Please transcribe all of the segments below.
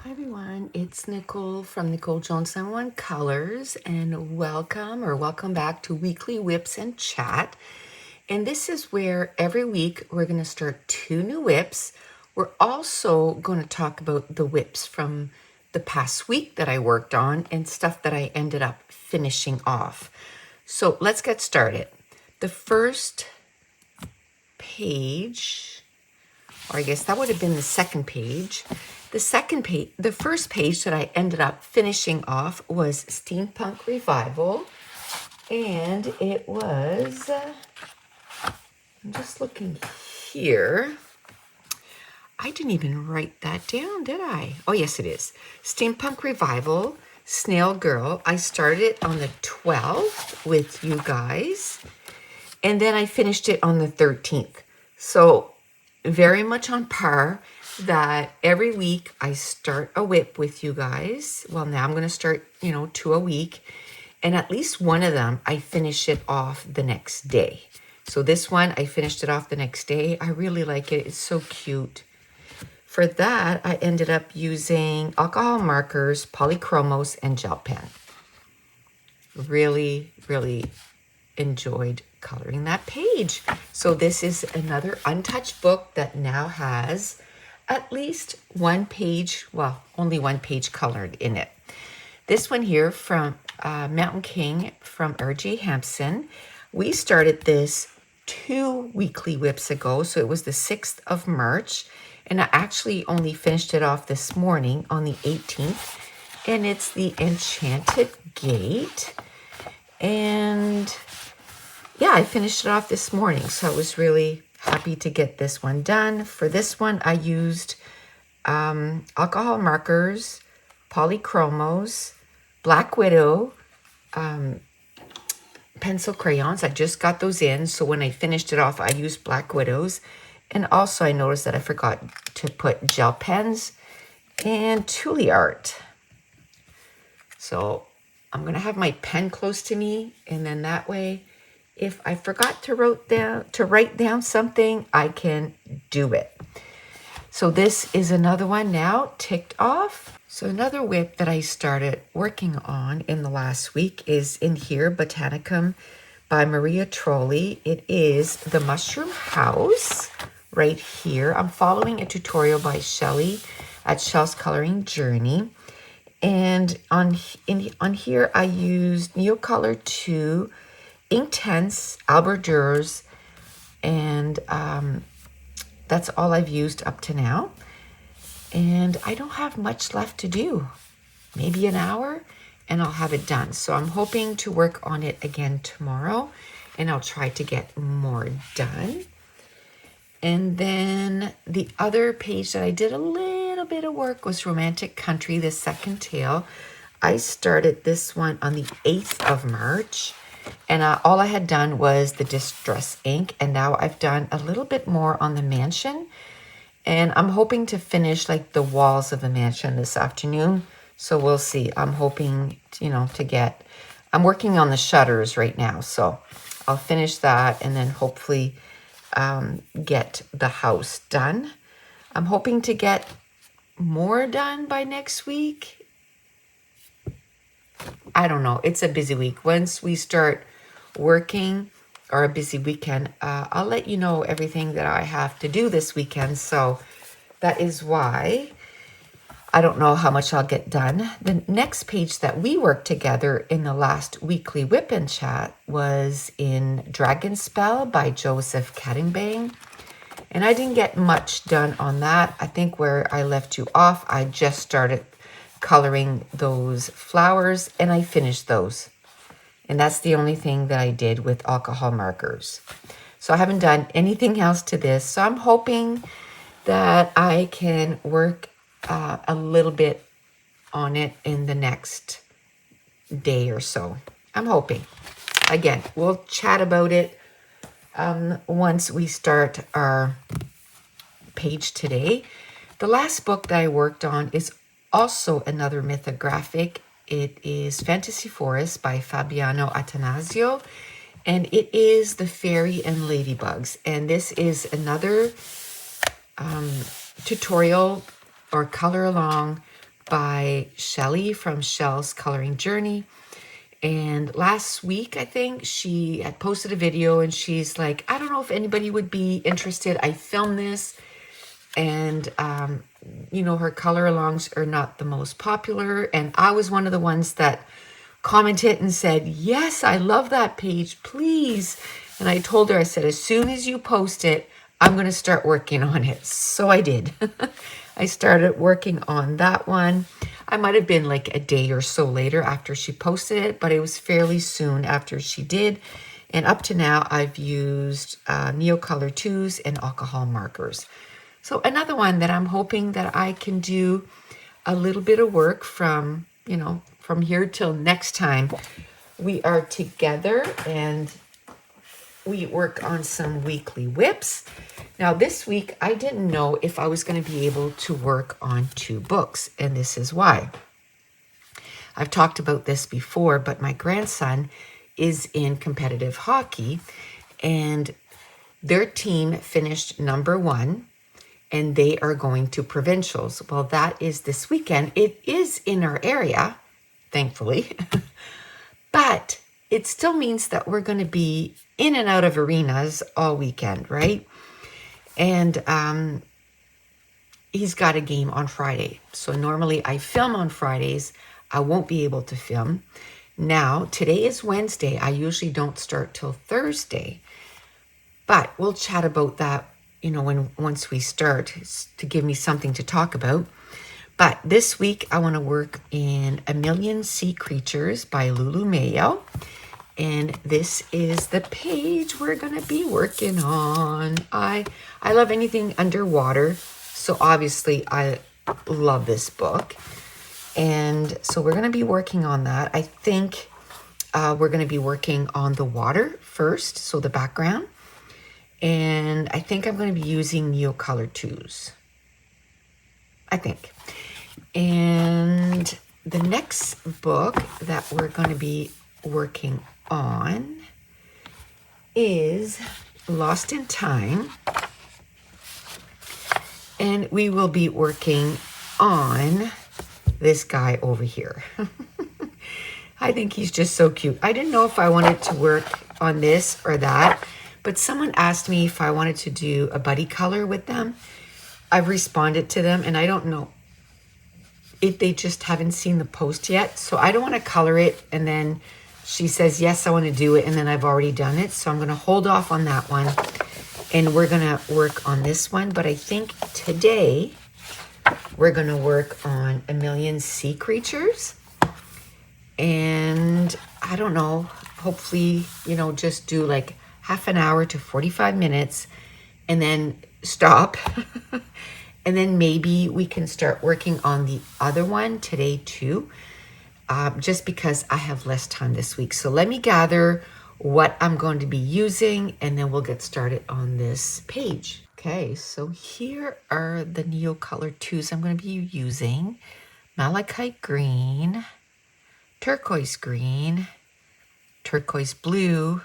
Hi everyone, it's Nicole from Nicole Jones on One Colors, and welcome back to Weekly Whips and Chat. And this is where every week we're going to start 2 new whips. We're also going to talk about the whips from the past week that I worked on and stuff that I ended up finishing off. So let's get started. The first page, or I guess that would have been the second page. The first page that I ended up finishing off was Steampunk Revival, and it was, I'm just looking here. I didn't even write that down, did I? Oh, yes, it is. Steampunk Revival, Snail Girl. I started on the 12th with you guys, and then I finished it on the 13th. So very much on par that every week I start a whip with you guys. Well, now I'm going to start, 2 a week. And at least one of them, I finish it off the next day. So this one, I finished it off the next day. I really like it. It's so cute. For that, I ended up using alcohol markers, polychromos, and gel pen. Really, really enjoyed coloring that page. So this is another untouched book that now has at least one page, well, only one page colored in it. This one here from Mountain King from R.J. Hampson. We started this 2 weekly whips ago, so it was the 6th of March, and I actually only finished it off this morning on the 18th, and it's the Enchanted Gate. And yeah, I finished it off this morning, so I was really happy to get this one done. For this one, I used alcohol markers, polychromos, Black Widow, pencil crayons. I just got those in, so when I finished it off, I used Black Widows. And also I noticed that I forgot to put gel pens and Tule art. So I'm going to have my pen close to me, and then that way, if I forgot to write down something, I can do it. So this is another one now ticked off. So another whip that I started working on in the last week is in here, Botanicum by Maria Trolli. It is the Mushroom House right here. I'm following a tutorial by Shelly at Shell's Coloring Journey. And on here, I used Neocolor 2, Inktense, Albert Durers, and that's all I've used up to now. And I don't have much left to do. Maybe an hour, and I'll have it done. So I'm hoping to work on it again tomorrow, and I'll try to get more done. And then the other page that I did a little bit of work was Romantic Country, the second tale. I started this one on the 8th of March, and all I had done was the distress ink, and now I've done a little bit more on the mansion, and I'm hoping to finish like the walls of the mansion this afternoon. So we'll see. I'm hoping, I'm working on the shutters right now, so I'll finish that and then hopefully get the house done. I'm hoping to get more done by next week. I don't know. It's a busy week. Once we start working, or a busy weekend, I'll let you know everything that I have to do this weekend. So that is why I don't know how much I'll get done. The next page that we worked together in the last weekly whip and chat was in Dragon Spell by Joseph Kattingbang. And I didn't get much done on that. I think where I left you off, I just started coloring those flowers, and I finished those. And that's the only thing that I did with alcohol markers. So I haven't done anything else to this. So I'm hoping that I can work a little bit on it in the next day or so. I'm hoping. Again, we'll chat about it once we start our page today. The last book that I worked on is also another mythographic. It is Fantasy Forest by Fabiano Attanasio, and it is the fairy and ladybugs. And this is another tutorial or color along by Shelly from Shell's Coloring Journey. And last week, I think, she had posted a video and she's like, I don't know if anybody would be interested. I filmed this and, you know, her color alongs are not the most popular. And I was one of the ones that commented and said, yes, I love that page, please. And I told her, I said, as soon as you post it, I'm going to start working on it. So I did. I started working on that one. I might have been like a day or so later after she posted it, but it was fairly soon after she did. And up to now, I've used Neocolor 2s and alcohol markers. So another one that I'm hoping that I can do a little bit of work from, you know, from here till next time we are together and we work on some weekly WIPs. Now this week, I didn't know if I was going to be able to work on 2 books, and this is why. I've talked about this before, but my grandson is in competitive hockey, and their team finished #1, and they are going to provincials. Well, that is this weekend. It is in our area, thankfully, but it still means that we're going to be in and out of arenas all weekend, right? And he's got a game on Friday. So normally I film on Fridays. I won't be able to film. Now, today is Wednesday. I usually don't start till Thursday. But we'll chat about that, you know, once we start, to give me something to talk about. But this week I want to work in A Million Sea Creatures by Lulu Mayo. And this is the page we're going to be working on. I love anything underwater. So obviously I love this book. And so we're going to be working on that. I think we're going to be working on the water first, so the background. And I think I'm going to be using Neocolor 2s. I think. And the next book that we're going to be working on is Lost in Time. And we will be working on this guy over here. I think he's just so cute. I didn't know if I wanted to work on this or that, but someone asked me if I wanted to do a buddy color with them. I've responded to them, and I don't know if they just haven't seen the post yet. So I don't want to color it, and then she says, yes, I want to do it, and then I've already done it. So I'm going to hold off on that one, and we're going to work on this one. But I think today we're going to work on A Million Sea Creatures. And I don't know, hopefully, you know, just do like half an hour to 45 minutes and then stop. And then maybe we can start working on the other one today too, just because I have less time this week. So let me gather what I'm going to be using, and then we'll get started on this page. Okay, so here are the Neocolor 2s I'm going to be using. Malachite green, turquoise green, turquoise blue,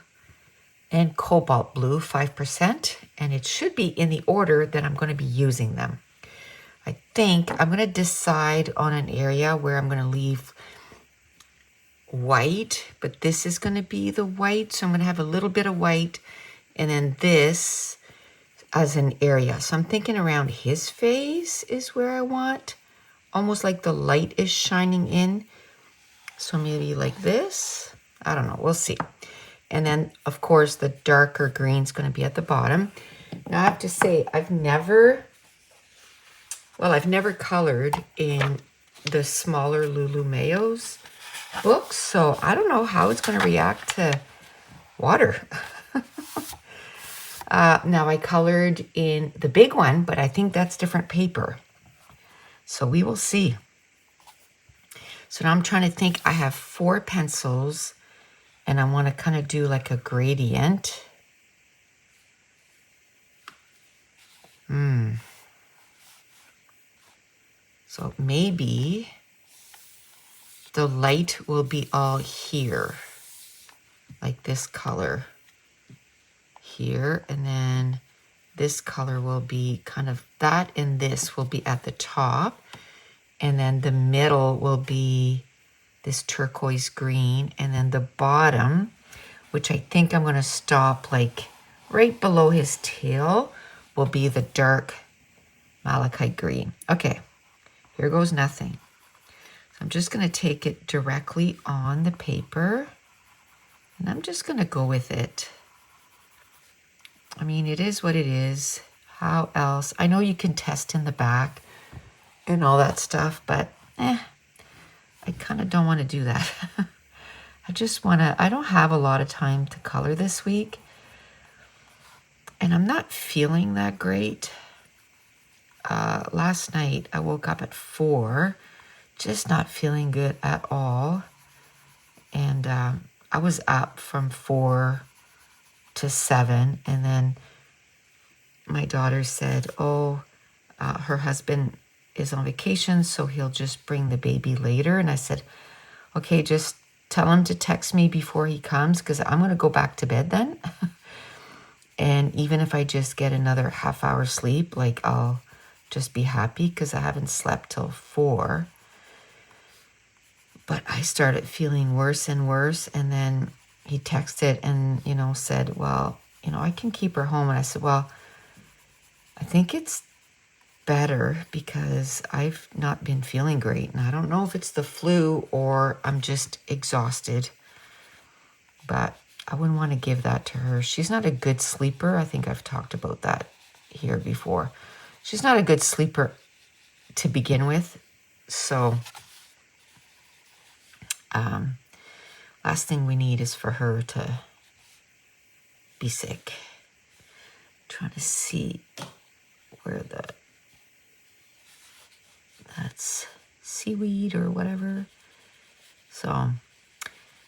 and cobalt blue, 5%. And it should be in the order that I'm going to be using them. I think I'm going to decide on an area where I'm going to leave white, but this is going to be the white. So I'm going to have a little bit of white and then this as an area. So I'm thinking around his face is where I want, almost like the light is shining in. So maybe like this. I don't know. We'll see. And then, of course, the darker green is going to be at the bottom. Now, I have to say, I've never colored in the smaller Lulu Mayo's books, so I don't know how it's going to react to water. Now, I colored in the big one, but I think that's different paper. So we will see. So now I'm trying to think. I have 4 pencils, and I want to kind of do like a gradient. So maybe the light will be all here, like this color here, and then this color will be kind of that, and this will be at the top. And then the middle will be this turquoise green. And then the bottom, which I think I'm going to stop like right below his tail, will be the dark malachite green. Okay, here goes nothing. So I'm just going to take it directly on the paper, and I'm just going to go with it. I mean, it is what it is. How else? I know you can test in the back and all that stuff, but I kind of don't want to do that. I just want to, I don't have a lot of time to color this week, and I'm not feeling that great. Last night I woke up at 4, just not feeling good at all. And I was up from 4 to 7, and then my daughter said, oh, her husband is on vacation, so he'll just bring the baby later. And I said, okay, just tell him to text me before he comes, because I'm going to go back to bed then. And even if I just get another half-hour sleep, like, I'll just be happy, because I haven't slept till 4. But I started feeling worse and worse. And then he texted and, said, well, I can keep her home. And I said, well, I think it's better because I've not been feeling great. And I don't know if it's the flu or I'm just exhausted. But I wouldn't want to give that to her. She's not a good sleeper. I think I've talked about that here before. She's not a good sleeper to begin with. So last thing we need is for her to be sick. I'm trying to see where that's seaweed or whatever. So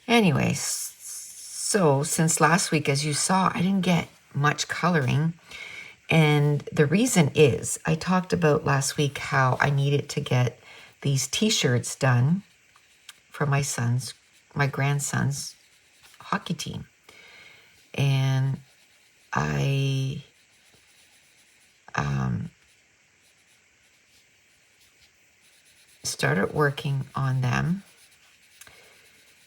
anyways, so since last week, as you saw, I didn't get much coloring. And the reason is, I talked about last week how I needed to get these t-shirts done for my grandson's hockey team. And I started working on them,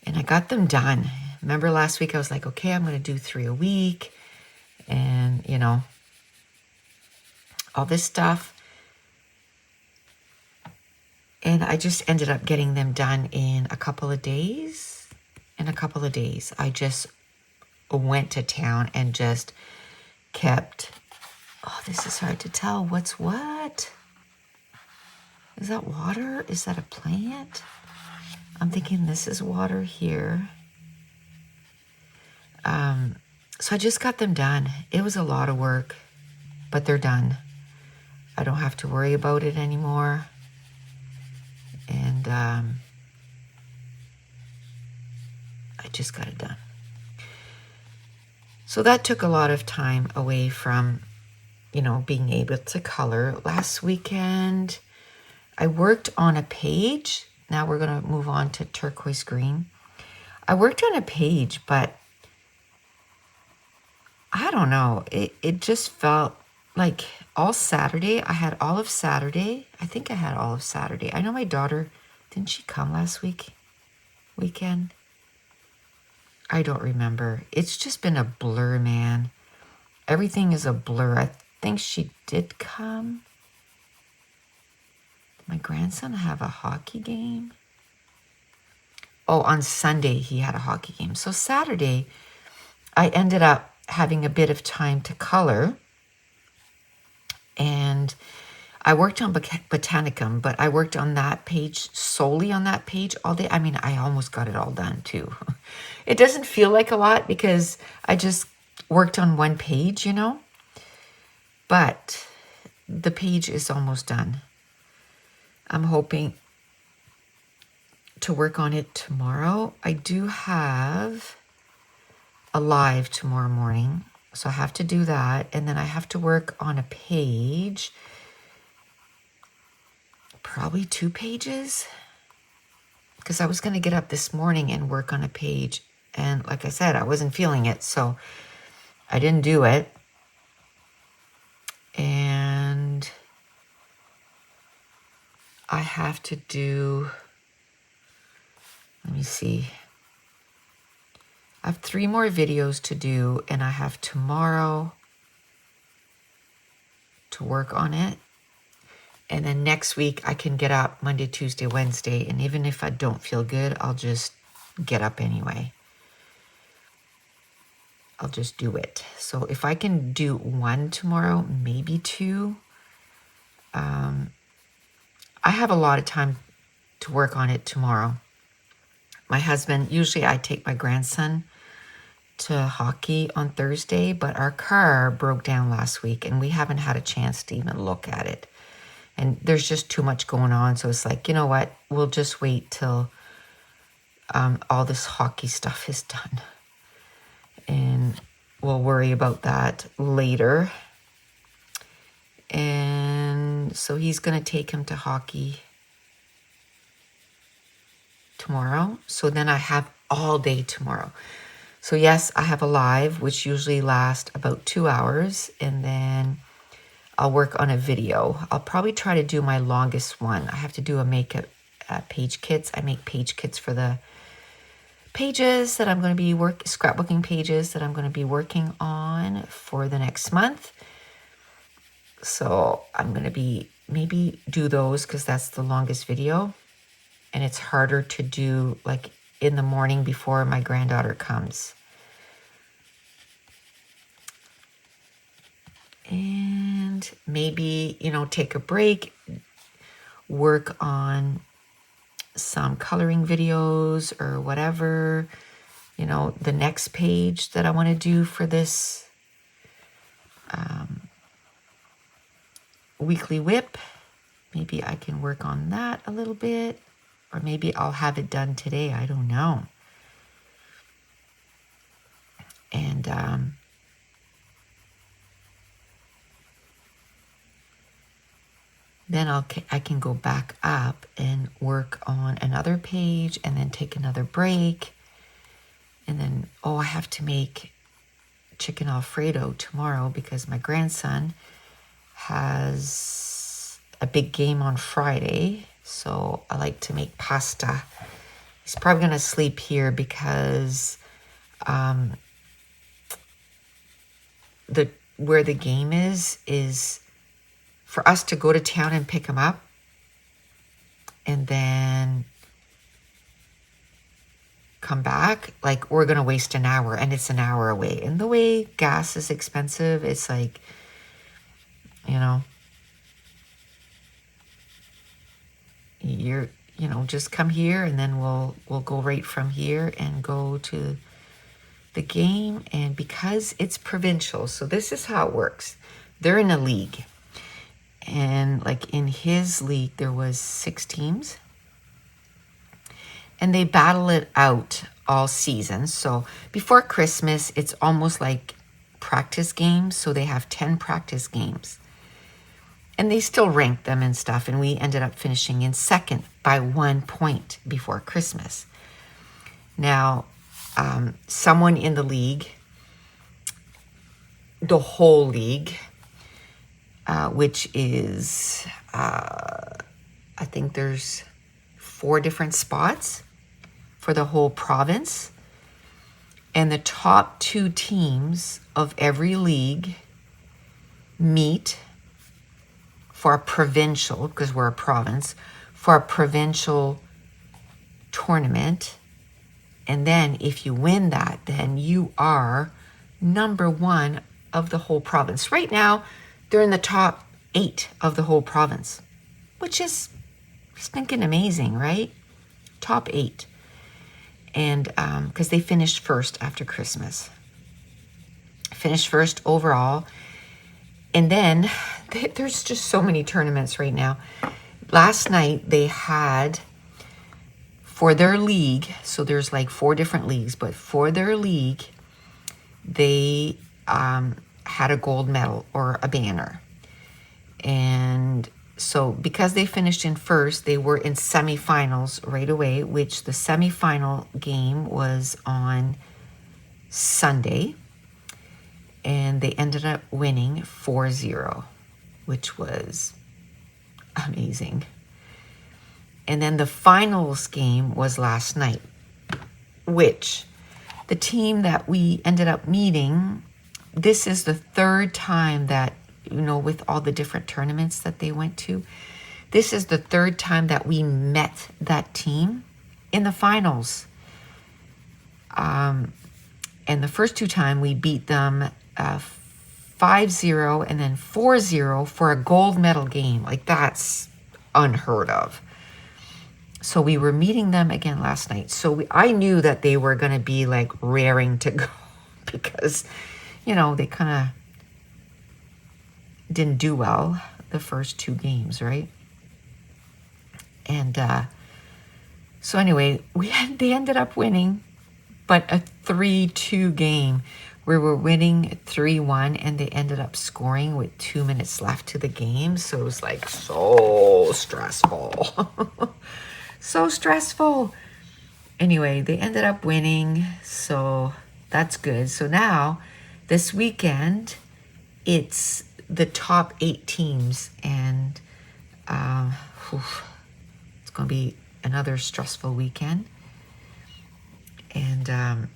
and I got them done. Remember last week I was like, okay, I'm going to do 3 a week, and all this stuff. And I just ended up getting them done in a couple of days. I just went to town and just kept, oh, this is hard to tell. What's what? Is that water? Is that a plant? I'm thinking this is water here. So I just got them done. It was a lot of work, but they're done. I don't have to worry about it anymore. And I just got it done. So that took a lot of time away from, being able to color. Last weekend, I worked on a page. Now we're going to move on to turquoise green. I worked on a page, but I don't know. It just felt like all Saturday. I had all of Saturday. I think I had all of Saturday. I know my daughter, didn't she come last weekend? I don't remember. It's just been a blur, man. Everything is a blur. I think she did come. Did my grandson have a hockey game? Oh, on Sunday he had a hockey game. So Saturday, I ended up having a bit of time to color. And I worked on Botanicum, but I worked on that page, solely on that page all day. I mean, I almost got it all done too. It doesn't feel like a lot because I just worked on one page, but the page is almost done. I'm hoping to work on it tomorrow. I do have a live tomorrow morning, so I have to do that. And then I have to work on a page, probably 2 pages, because I was going to get up this morning and work on a page. And like I said, I wasn't feeling it, so I didn't do it. And I have to do, let me see. I have 3 more videos to do, and I have tomorrow to work on it. And then next week I can get up Monday, Tuesday, Wednesday. And even if I don't feel good, I'll just get up anyway. I'll just do it. So if I can do 1 tomorrow, maybe 2. I have a lot of time to work on it tomorrow. My husband, usually I take my grandson to hockey on Thursday, but our car broke down last week and we haven't had a chance to even look at it. And there's just too much going on. So it's like, you know what? We'll just wait till all this hockey stuff is done. And we'll worry about that later. And so he's going to take him to hockey tomorrow. So then I have all day tomorrow. So yes, I have a live, which usually lasts about 2 hours. And then I'll work on a video. I'll probably try to do my longest one. I have to do a makeup page kits. I make page kits for the pages that I'm going to be scrapbooking pages that I'm going to be working on for the next month. So I'm going to be maybe do those because that's the longest video. And it's harder to do like in the morning before my granddaughter comes. And maybe, you know, take a break, work on some coloring videos or whatever, you know, the next page that I want to do for this weekly WIP. Maybe I can work on that a little bit, or maybe I'll have it done today. I don't know. And then I can go back up and work on another page and then take another break. And then, I have to make chicken Alfredo tomorrow because my grandson has a big game on Friday. So I like to make pasta. He's probably going to sleep here because where the game is for us to go to town and pick him up and then come back. Like, we're going to waste an hour, and it's an hour away. And the way gas is expensive, it's like, you know, just come here and then we'll go right from here and go to the game. And because it's provincial, so this is how it works. They're in a league. And like in his league, there was 6 teams. And they battle it out all season. So before Christmas, it's almost like practice games. So they have 10 practice games. And they still rank them and stuff. And we ended up finishing in second by 1 point before Christmas. Now, someone in the league, the whole league, which is, I think there's 4 different spots for the whole province. And the top 2 teams of every league meet for a provincial, because we're a province, for a provincial tournament. And then if you win that, then you are number 1 of the whole province. Right now, they're in the top 8 of the whole province, which is stinking amazing, right? Top 8. And because they finished first after Christmas. Finished first overall. And then there's just so many tournaments right now. Last night they had, for their league, so there's like 4 different leagues, but for their league, they had a gold medal or a banner. And so because they finished in first, they were in semifinals right away, which the semifinal game was on Sunday. And they ended up winning 4-0, which was amazing. And then the finals game was last night, which the team that we ended up meeting, this is the third time that, you know, with all the different tournaments that they went to, this is the third time that we met that team in the finals. And the first two times we beat them 5-0 and then 4-0 for a gold medal game. Like, that's unheard of. So we were meeting them again last night. So I knew that they were going to be like raring to go because, you know, they kind of didn't do well the first two games, right? And so anyway, they ended up winning, but a 3-2 game. We were winning 3-1 and they ended up scoring with 2 minutes left to the game. So it was like so stressful. So stressful. Anyway, they ended up winning, so that's good. So now, this weekend, it's the top 8 teams, and it's going to be another stressful weekend. And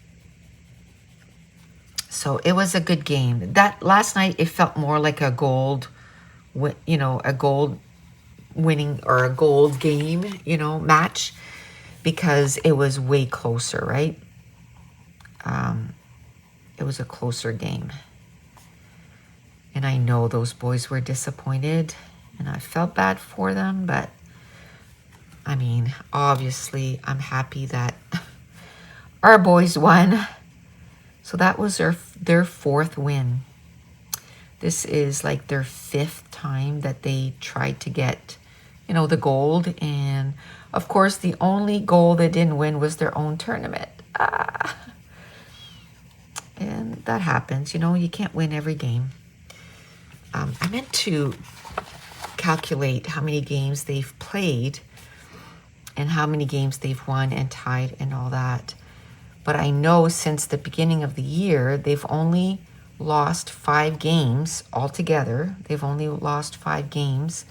so it was a good game. That last night, it felt more like a gold, you know, a gold winning or a gold game, you know, match, because it was way closer, right? It was a closer game. And I know those boys were disappointed and I felt bad for them, but I mean, obviously I'm happy that our boys won. So that was their fourth win. This is like their 5th time that they tried to get, you know, the gold. And of course, the only gold they didn't win was their own tournament. And that happens, you know, you can't win every game. I meant to calculate how many games they've played and how many games they've won and tied and all that. But I know since the beginning of the year, they've only lost 5 games altogether. They've only lost 5 games.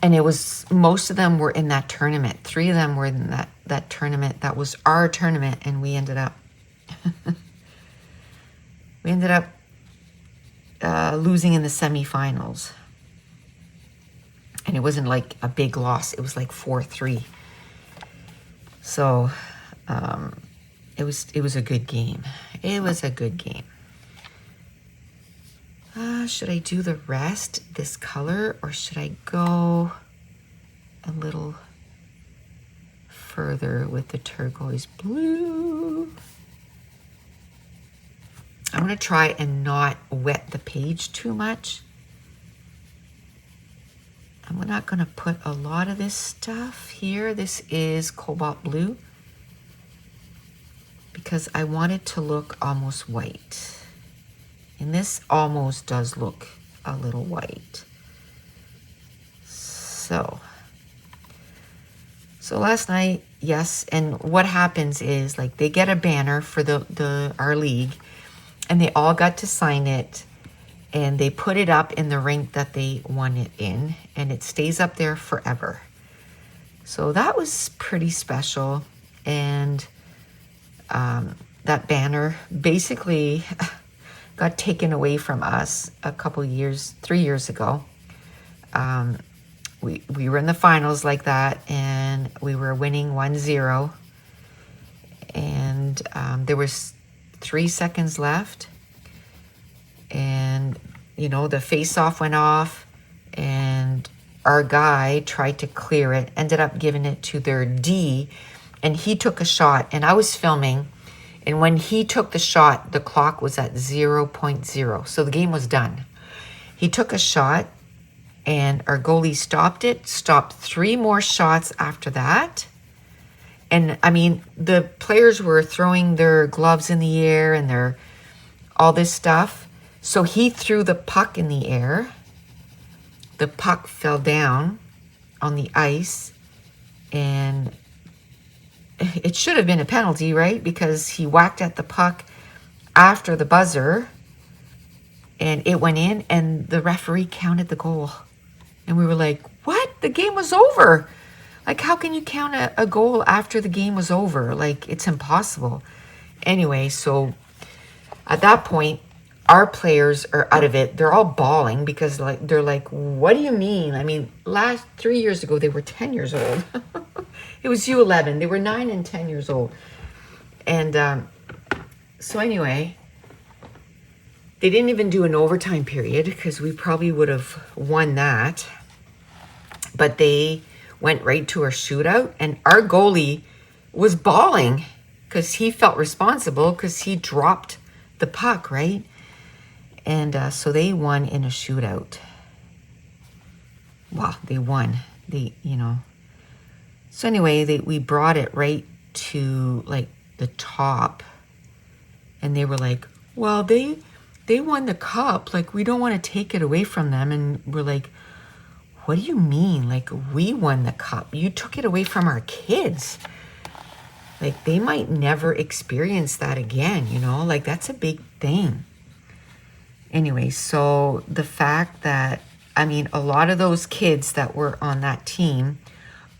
And it was, most of them were in that tournament. 3 of them were in that tournament. That was our tournament. And we ended up, losing in the semifinals. And it wasn't like a big loss. It was like 4-3. So, it was a good game. It was a good game. Should I do the rest this color, or should I go a little further with the turquoise blue? I'm going to try and not wet the page too much. I'm not going to put a lot of this stuff here. This is cobalt blue because I want it to look almost white. And this almost does look a little white. So last night, yes, and what happens is like they get a banner for our league, and they all got to sign it, and they put it up in the rink that they won it in, and it stays up there forever. So that was pretty special. And that banner basically got taken away from us a couple years, 3 years ago. We were in the finals like that, and we were winning 1-0. And there was 3 seconds left. And, you know, the face-off went off, and our guy tried to clear it, ended up giving it to their D, and he took a shot, and I was filming. And when he took the shot, the clock was at 0.0. So the game was done. He took a shot, and our goalie stopped 3 more shots after that. And, I mean, the players were throwing their gloves in the air and all this stuff. So he threw the puck in the air. The puck fell down on the ice, and it should have been a penalty, right? Because he whacked at the puck after the buzzer, and it went in, and the referee counted the goal. And we were like, what? The game was over. Like, how can you count a goal after the game was over? Like, it's impossible. Anyway, so at that point, our players are out of it. They're all bawling because like they're like, what do you mean? I mean, 3 years ago, they were 10 years old. It was U11. They were 9 and 10 years old. And so anyway, they didn't even do an overtime period because we probably would have won that. But they went right to our shootout, and our goalie was bawling because he felt responsible because he dropped the puck, right? And so they won in a shootout. Well, they won. So anyway, we brought it right to like the top, and they were like, well, they won the cup. Like, we don't want to take it away from them. And we're like, what do you mean? Like, we won the cup. You took it away from our kids. Like, they might never experience that again, Like, that's a big thing. Anyway, so the fact that, I mean, a lot of those kids that were on that team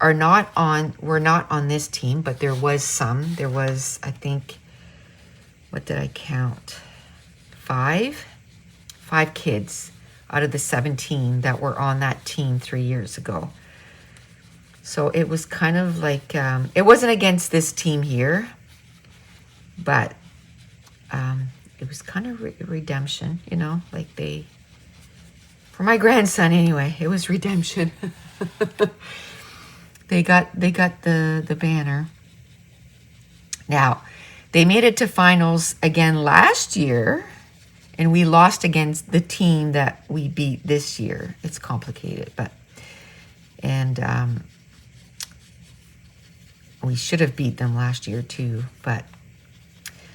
were not on this team, but there was some. There was, I think, what did I count? 5 kids out of the 17 that were on that team 3 years ago. So it was kind of like, it wasn't against this team here, but it was kind of redemption, like for my grandson anyway, it was redemption. They got the banner. Now, they made it to finals again last year, and we lost against the team that we beat this year. It's complicated, and we should have beat them last year too, but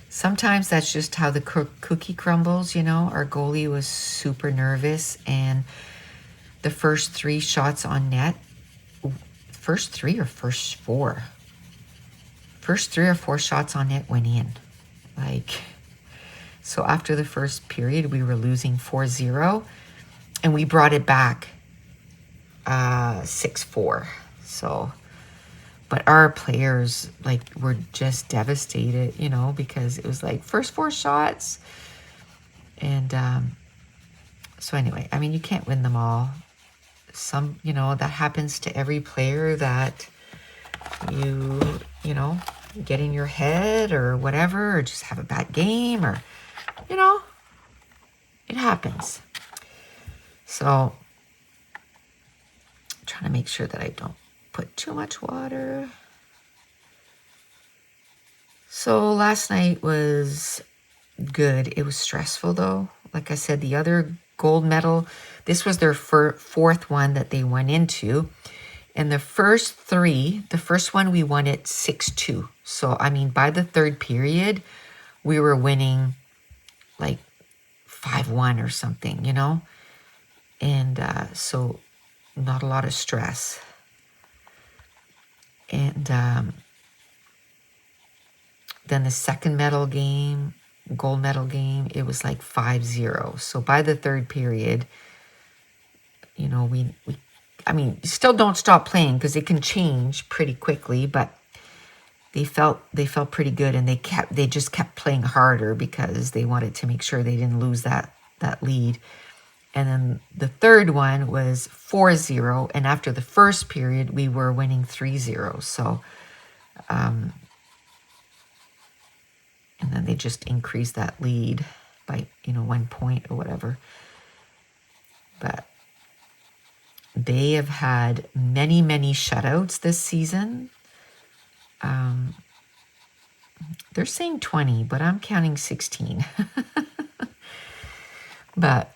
sometimes that's just how the cookie crumbles, Our goalie was super nervous, and the first 3 shots on net, first 3 or first 4? First 3 or 4 shots on net went in. So after the first period, we were losing 4-0, and we brought it back 6-4. So, but our players were just devastated, because it was like first 4 shots. And so anyway, I mean, you can't win them all. Some, that happens to every player, that you get in your head or whatever, or just have a bad game, or, it happens. So I'm trying to make sure that I don't put too much water. So last night was good. It was stressful though. Like I said, the other gold medal, this was their fourth one that they went into. And the first 3, the first one we won it 6-2. So, I mean, by the third period, we were winning like 5-1 or something, And so not a lot of stress. And then the second gold medal game, it was like 5-0. So by the third period, we still don't stop playing because it can change pretty quickly, but they felt pretty good, and they just kept playing harder because they wanted to make sure they didn't lose that lead. And then the third one was 4-0, and after the first period, we were winning 3-0. So, and then they just increased that lead by 1 point or whatever. But they have had many, many shutouts this season. They're saying 20, but I'm counting 16. But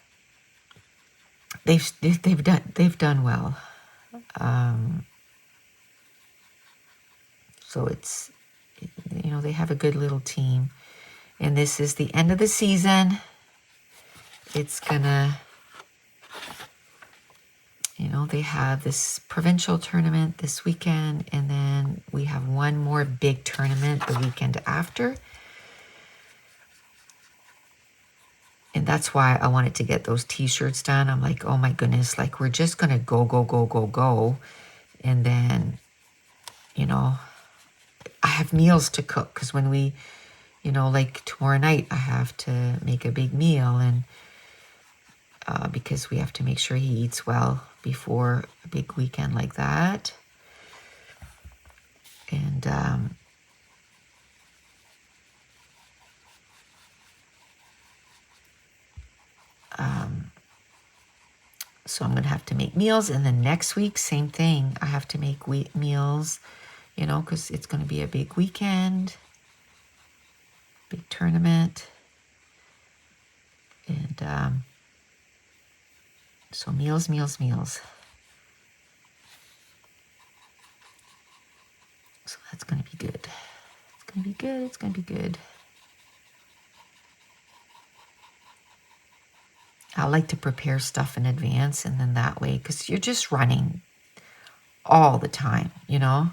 they've done well. So it's, they have a good little team, and this is the end of the season. It's gonna, they have this provincial tournament this weekend, and then we have one more big tournament the weekend after. And that's why I wanted to get those t-shirts done. I'm like, oh my goodness, we're just going to go. And then, you know, I have meals to cook because when we, you know, like tomorrow night, I have to make a big meal, and because we have to make sure he eats well before a big weekend like that. And so I'm going to have to make meals. And then next week, same thing. I have to make meals, you know, because it's going to be a big weekend, big tournament. And so meals, meals, meals. So that's going to be good. It's going to be good. It's going to be good. I like to prepare stuff in advance, and then that way, because you're just running all the time, you know?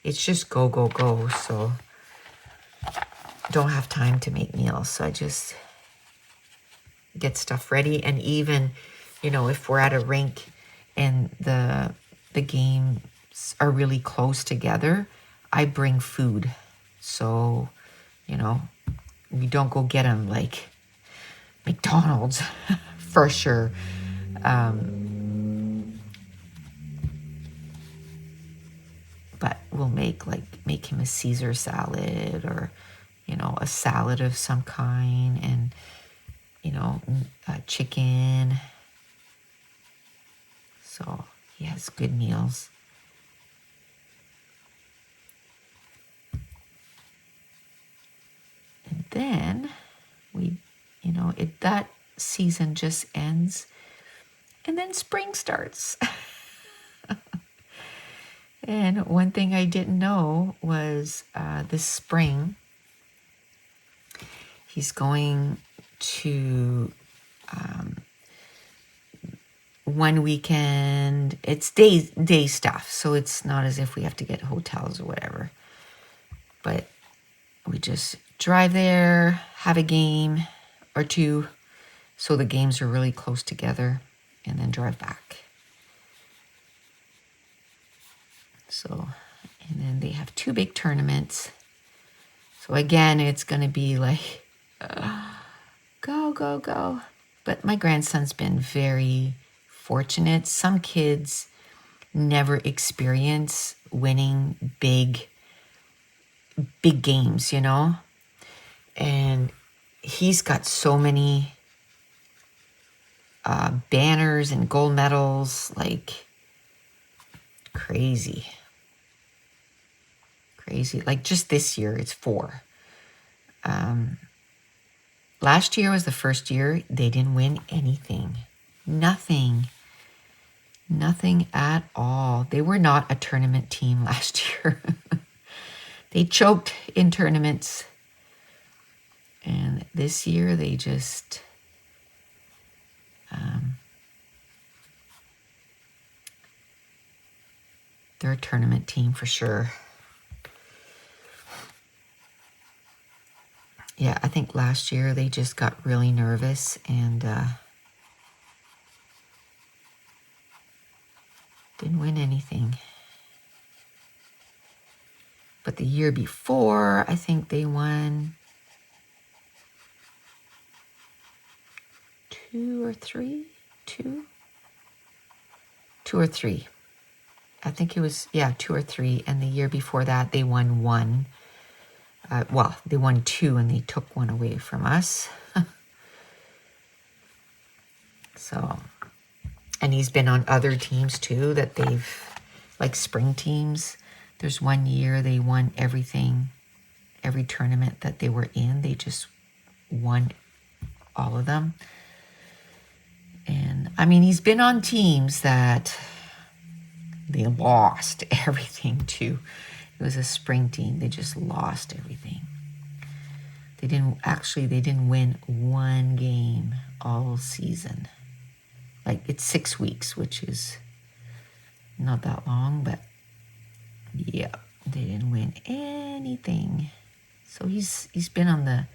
It's just go, go, go. So don't have time to make meals. So I just get stuff ready. And even, you know, if we're at a rink and the games are really close together, I bring food. So, you know, we don't go get them like McDonald's for sure. But we'll make him a Caesar salad, or, you know, a salad of some kind, and, you know, chicken. So he has good meals. And then we, you know, that season just ends, and then spring starts. And one thing I didn't know was this spring, he's going to one weekend. It's day stuff, so it's not as if we have to get hotels or whatever. But we just drive there, have a game or two, so the games are really close together, and then drive back. So, and then they have 2 big tournaments. So again, it's going to be like, go, go, go. But my grandson's been very fortunate. Some kids never experience winning big games, you know? And he's got so many banners and gold medals, like crazy. Crazy. Like just this year, it's 4. Last year was the first year they didn't win anything. Nothing. Nothing at all. They were not a tournament team last year. They choked in tournaments. And this year they just... they're a tournament team for sure. Yeah, I think last year they just got really nervous and didn't win anything. But the year before, I think they won 2 or 3. 2 or 3. I think it was, yeah, 2 or 3. And the year before that, they won 1. Well, they won 2 and they took 1 away from us. So, and he's been on other teams too that they've, like spring teams. There's one year they won everything, every tournament that they were in. They just won all of them. And I mean, he's been on teams that they lost everything to. It was a spring team. They just lost everything. They didn't win 1 game all season. Like, it's 6 weeks, which is not that long, but yeah, they didn't win anything. So he's been on the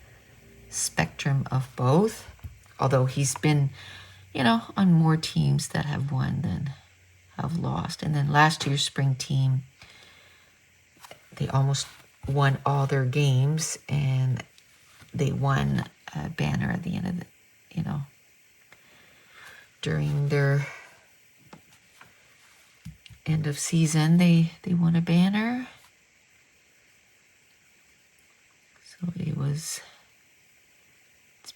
spectrum of both, although he's been, you know, on more teams that have won than have lost. And then last year's spring team, they almost won all their games, and they won a banner at the end of the, during their end of season, they won a banner. So it's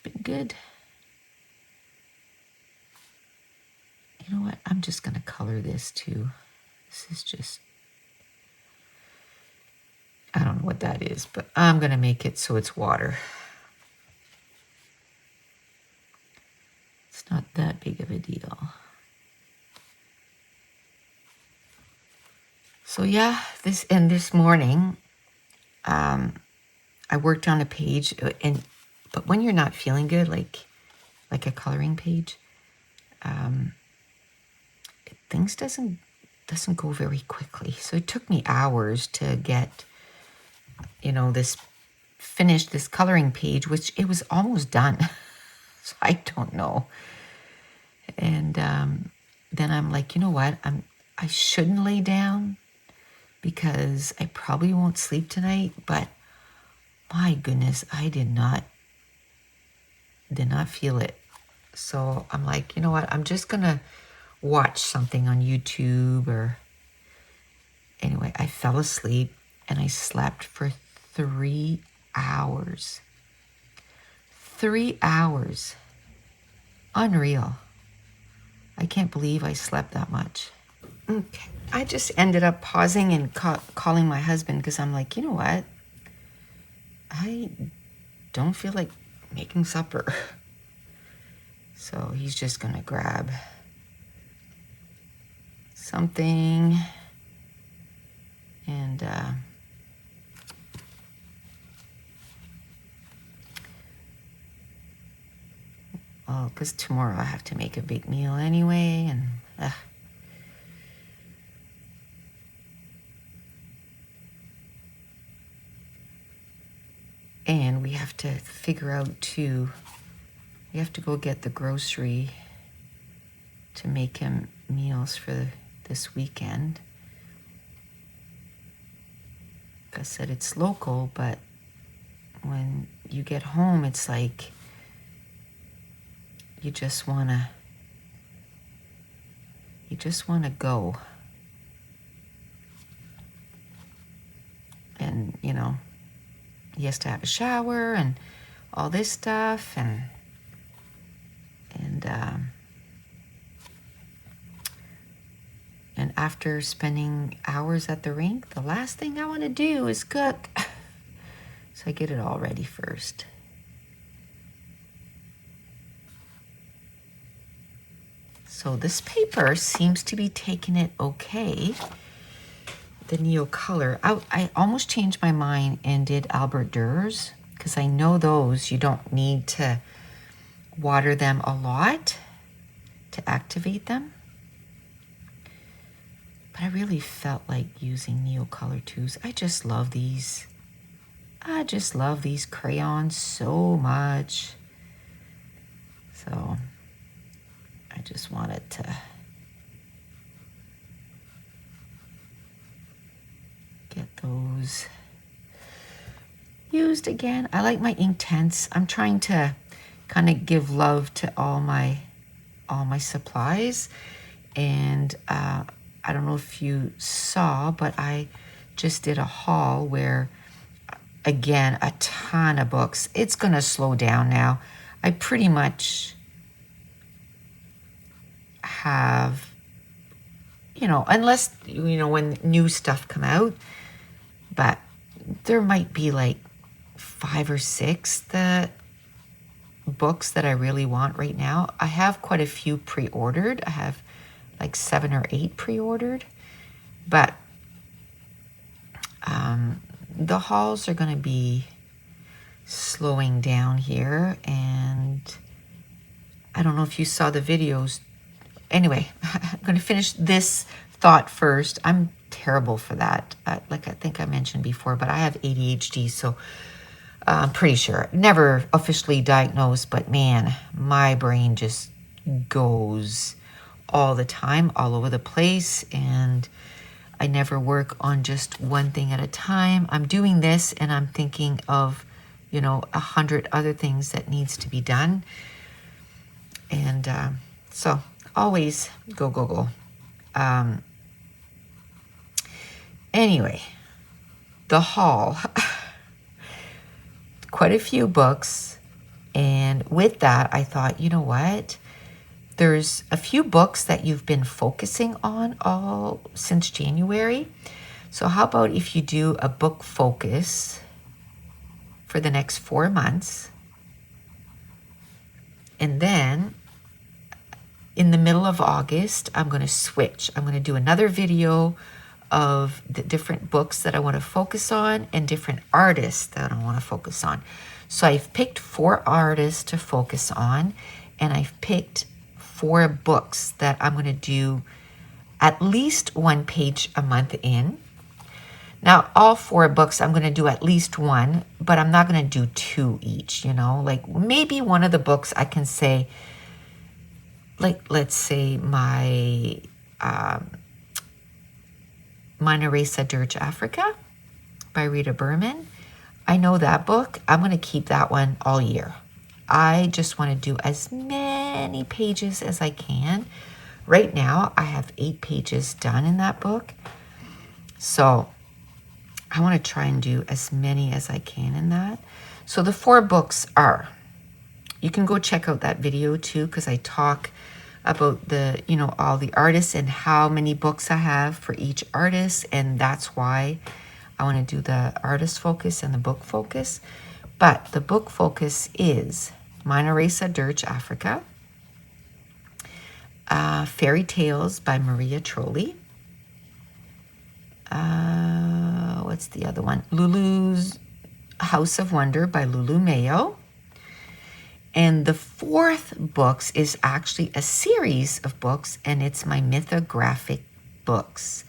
been good. You know what? I'm just going to color this too. This is just, I don't know what that is, but I'm going to make it so it's water. It's not that big of a deal. So yeah, this morning, I worked on a page, but when you're not feeling good, like a coloring page, things doesn't go very quickly. So it took me hours to get, this coloring page, which it was almost done. So I don't know. And then I'm like, you know what? I shouldn't lay down because I probably won't sleep tonight. But my goodness, I did not feel it. So I'm like, you know what? I'm just gonna watch something on YouTube or anyway. I fell asleep and I slept for 3 hours. 3 hours. Unreal. I can't believe I slept that much. Okay. I just ended up pausing and calling my husband because I'm like, you know what? I don't feel like making supper. So he's just gonna grab something and well, because tomorrow I have to make a big meal anyway, and and we have to figure out too, we have to go get the grocery to make him meals for this weekend. Like I said, it's local, but when you get home, it's like you just wanna go. And he has to have a shower and all this stuff, and after spending hours at the rink, the last thing I want to do is cook. So I get it all ready first. So this paper seems to be taking it okay. The Neo Color. I almost changed my mind and did Albert Durers because I know those you don't need to water them a lot to activate them. But I really felt like using Neo Color 2s. I just love these. I just love these crayons so much. So I just wanted to get those used again. I like my Inktense. I'm trying to kind of give love to all my supplies, and I don't know if you saw, but I just did a haul where, again, a ton of books. It's gonna slow down now. I pretty much have, unless when new stuff come out, but there might be like 5 or 6 books that I really want right now. I have quite a few pre-ordered. I have like 7 or 8 pre-ordered, but the hauls are going to be slowing down here, and I don't know if you saw the videos. Anyway, I'm going to finish this thought first. I'm terrible for that. Like I think I mentioned before, but I have ADHD, so I'm pretty sure. Never officially diagnosed, but man, my brain just goes all the time, all over the place. And I never work on just one thing at a time. I'm doing this and I'm thinking of, you know, 100 other things that needs to be done. And so always go, go, go. Anyway, the haul, quite a few books. And with that, I thought, you know what? There's a few books that you've been focusing on all since January. So how about if you do a book focus for the next 4 months? And then in the middle of August, I'm going to switch. I'm going to do another video of the different books that I want to focus on and different artists that I want to focus on. So I've picked 4 artists to focus on, and I've picked 4 books that I'm going to do at least 1 page a month in. Now, all 4 books, I'm going to do at least 1, but I'm not going to do 2 each, you know? Like, maybe one of the books I can say, like, let's say my Mina Resa Dirge Africa by Rita Berman. I know that book. I'm going to keep that one all year. I just want to do as many pages as I can. Right now, I have 8 pages done in that book. So I want to try and do as many as I can in that. So the 4 books are, you can go check out that video too, because I talk about the, you know, all the artists and how many books I have for each artist. And that's why I want to do the artist focus and the book focus. But the book focus is Mina Resa Dirge Africa, Fairy Tales by Maria Trolley. What's the other one? Lulu's House of Wonder by Lulu Mayo. And the 4th books is actually a series of books, and it's my mythographic books.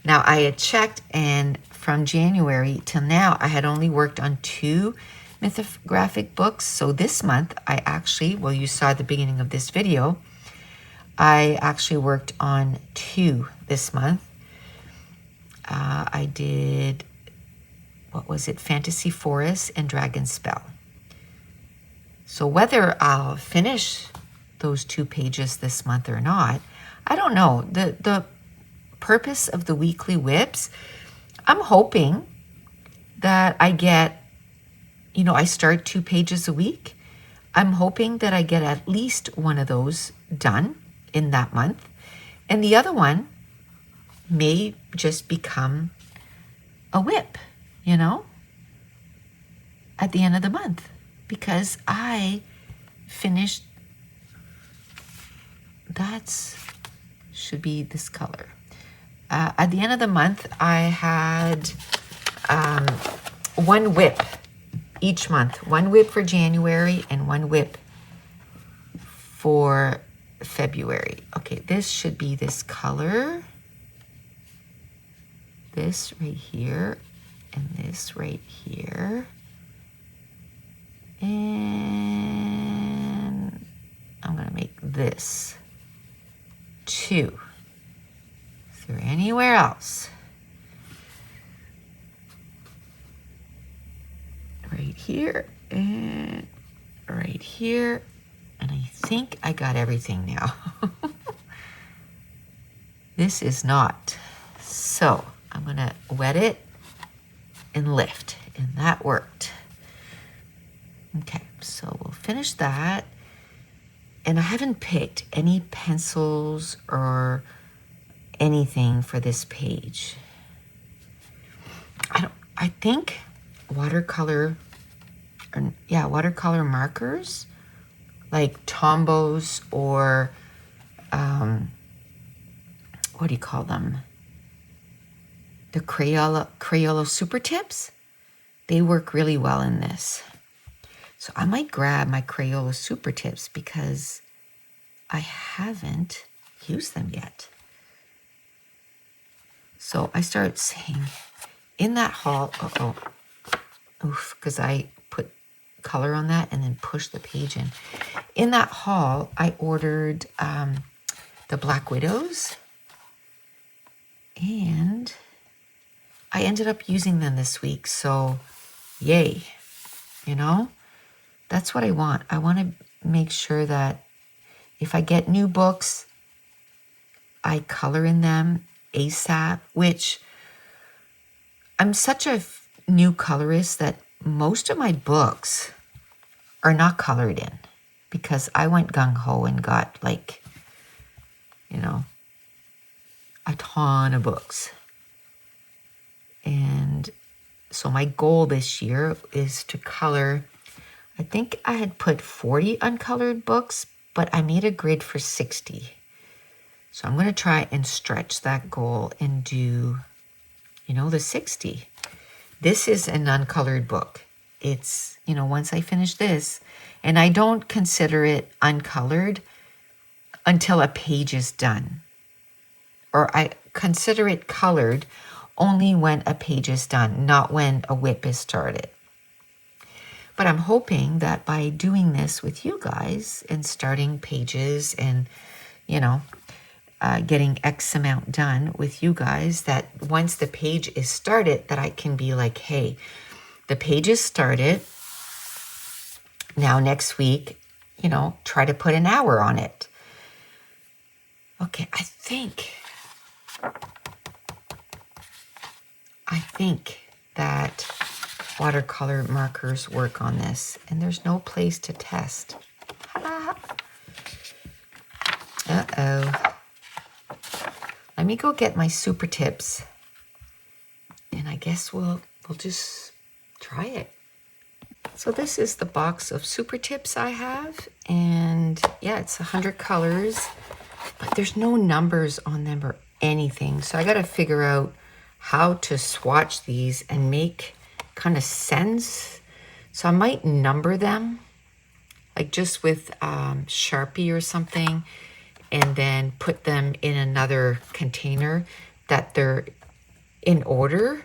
Now, I had checked, and from January till now, I had only worked on 2 mythographic books. So this month, I actually, well, you saw at the beginning of this video, I actually worked on 2 this month. I did, what was it, Fantasy Forest and Dragon Spell. So whether I'll finish those 2 pages this month or not, I don't know. The purpose of the weekly WIPs, I'm hoping that I get, you know, I start 2 pages a week. I'm hoping that I get at least one of those done in that month. And the other one may just become a WIP, you know, at the end of the month. Because I finished, should be this color. At the end of the month, I had 1 WIP each month. 1 WIP for January and 1 WIP for February. Okay, this should be this color. This right here and this right here. And I'm going to make this 2. Is there anywhere else? Right here and right here. And I think I got everything now. This is not. So I'm going to wet it and lift. And that worked. Okay, so we'll finish that. And I haven't picked any pencils or anything for this page. I think watercolor markers, like Tombows or what do you call them? The Crayola Super Tips. They work really well in this. So I might grab my Crayola Super Tips because I haven't used them yet. So I start saying in that haul, because I put color on that and then pushed the page in. In that haul, I ordered the Black Widows and I ended up using them this week, so yay, you know? That's what I want. I want to make sure that if I get new books, I color in them ASAP, which I'm such a new colorist that most of my books are not colored in because I went gung-ho and got like, you know, a ton of books. And so my goal this year is to color, I think I had put 40 uncolored books, but I made a grid for 60. So I'm going to try and stretch that goal and do, you know, the 60. This is an uncolored book. It's, you know, once I finish this, and I don't consider it uncolored until a page is done. Or I consider it colored only when a page is done, not when a WIP is started. But I'm hoping that by doing this with you guys and starting pages and, you know, getting X amount done with you guys, that once the page is started, that I can be like, hey, the page is started. Now next week, you know, try to put an hour on it. Okay, I think that watercolor markers work on this, and there's no place to test. Uh-oh. Let me go get my super tips, and I guess we'll just try it. So this is the box of super tips I have, and yeah, it's 100 colors, but there's no numbers on them or anything. So I got to figure out how to swatch these and make kind of sense. So I might number them, like just with Sharpie or something, and then put them in another container that they're in order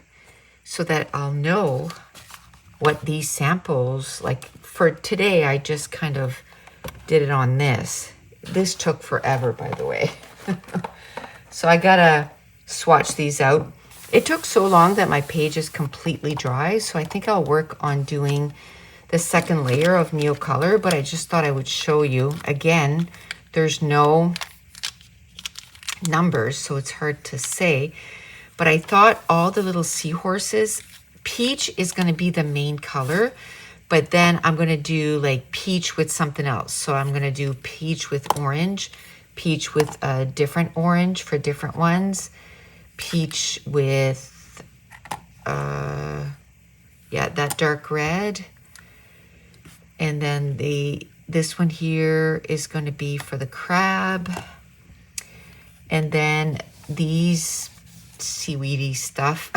so that I'll know what these samples, like for today, I just kind of did it on this. This took forever, by the way. So I gotta swatch these out. It took so long that my page is completely dry, so I think I'll work on doing the second layer of Neocolor, but I just thought I would show you. Again, there's no numbers, so it's hard to say, but I thought all the little seahorses, peach is going to be the main color, but then I'm going to do like peach with something else. So I'm going to do peach with orange, peach with a different orange for different ones, peach with, yeah, that dark red. And then this one here is going to be for the crab. And then these seaweedy stuff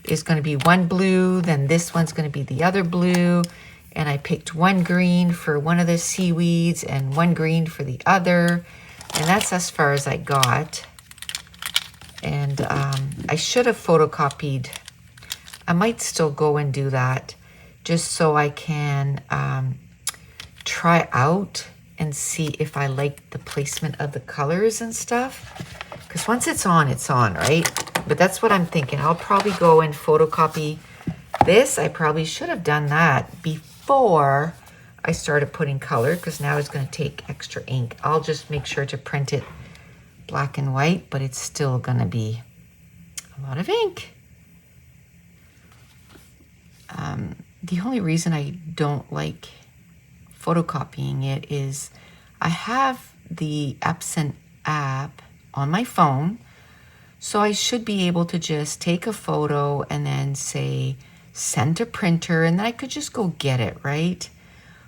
is going to be one blue, then this one's going to be the other blue, and I picked one green for one of the seaweeds and one green for the other, and that's as far as I got. And I should have photocopied. I might still go and do that just so I can try out and see if I like the placement of the colors and stuff. Because once it's on, right? But that's what I'm thinking. I'll probably go and photocopy this. I probably should have done that before I started putting color, because now it's going to take extra ink. I'll just make sure to print it black and white, but it's still going to be a lot of ink. The only reason I don't like photocopying it is I have the Epson app on my phone, so I should be able to just take a photo and then say send to printer, and then I could just go get it, right?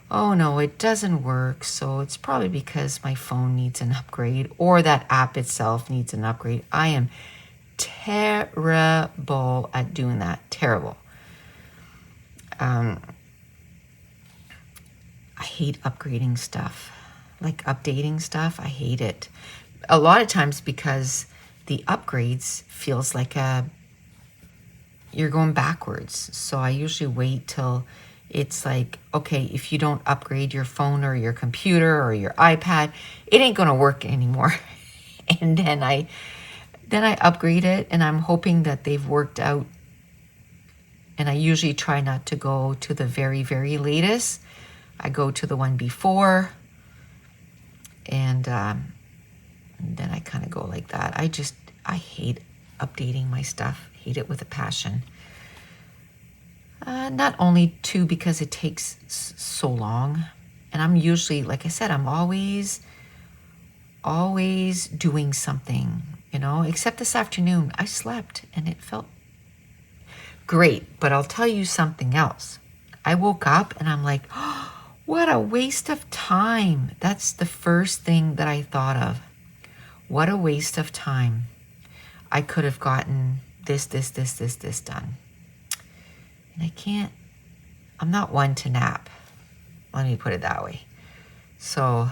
Oh no, it doesn't work. So it's probably because my phone needs an upgrade or that app itself needs an upgrade. I am terrible at doing that. Terrible. I hate upgrading stuff, like updating stuff. I hate it. A lot of times because the upgrades feels like you're going backwards. So I usually wait till it's like, okay, if you don't upgrade your phone or your computer or your iPad, it ain't gonna work anymore. And then I upgrade it, and I'm hoping that they've worked out And I usually try not to go to the very, very latest. I go to the one before, and then I kind of go like that. I hate updating my stuff. Hate it with a passion. Not only too because it takes so long, and I'm usually, like I said, I'm always doing something, you know, except this afternoon. I slept and it felt great, but I'll tell you something else. I woke up and I'm like, oh, what a waste of time. That's the first thing that I thought of. What a waste of time. I could have gotten this done. And I'm not one to nap. Let me put it that way. So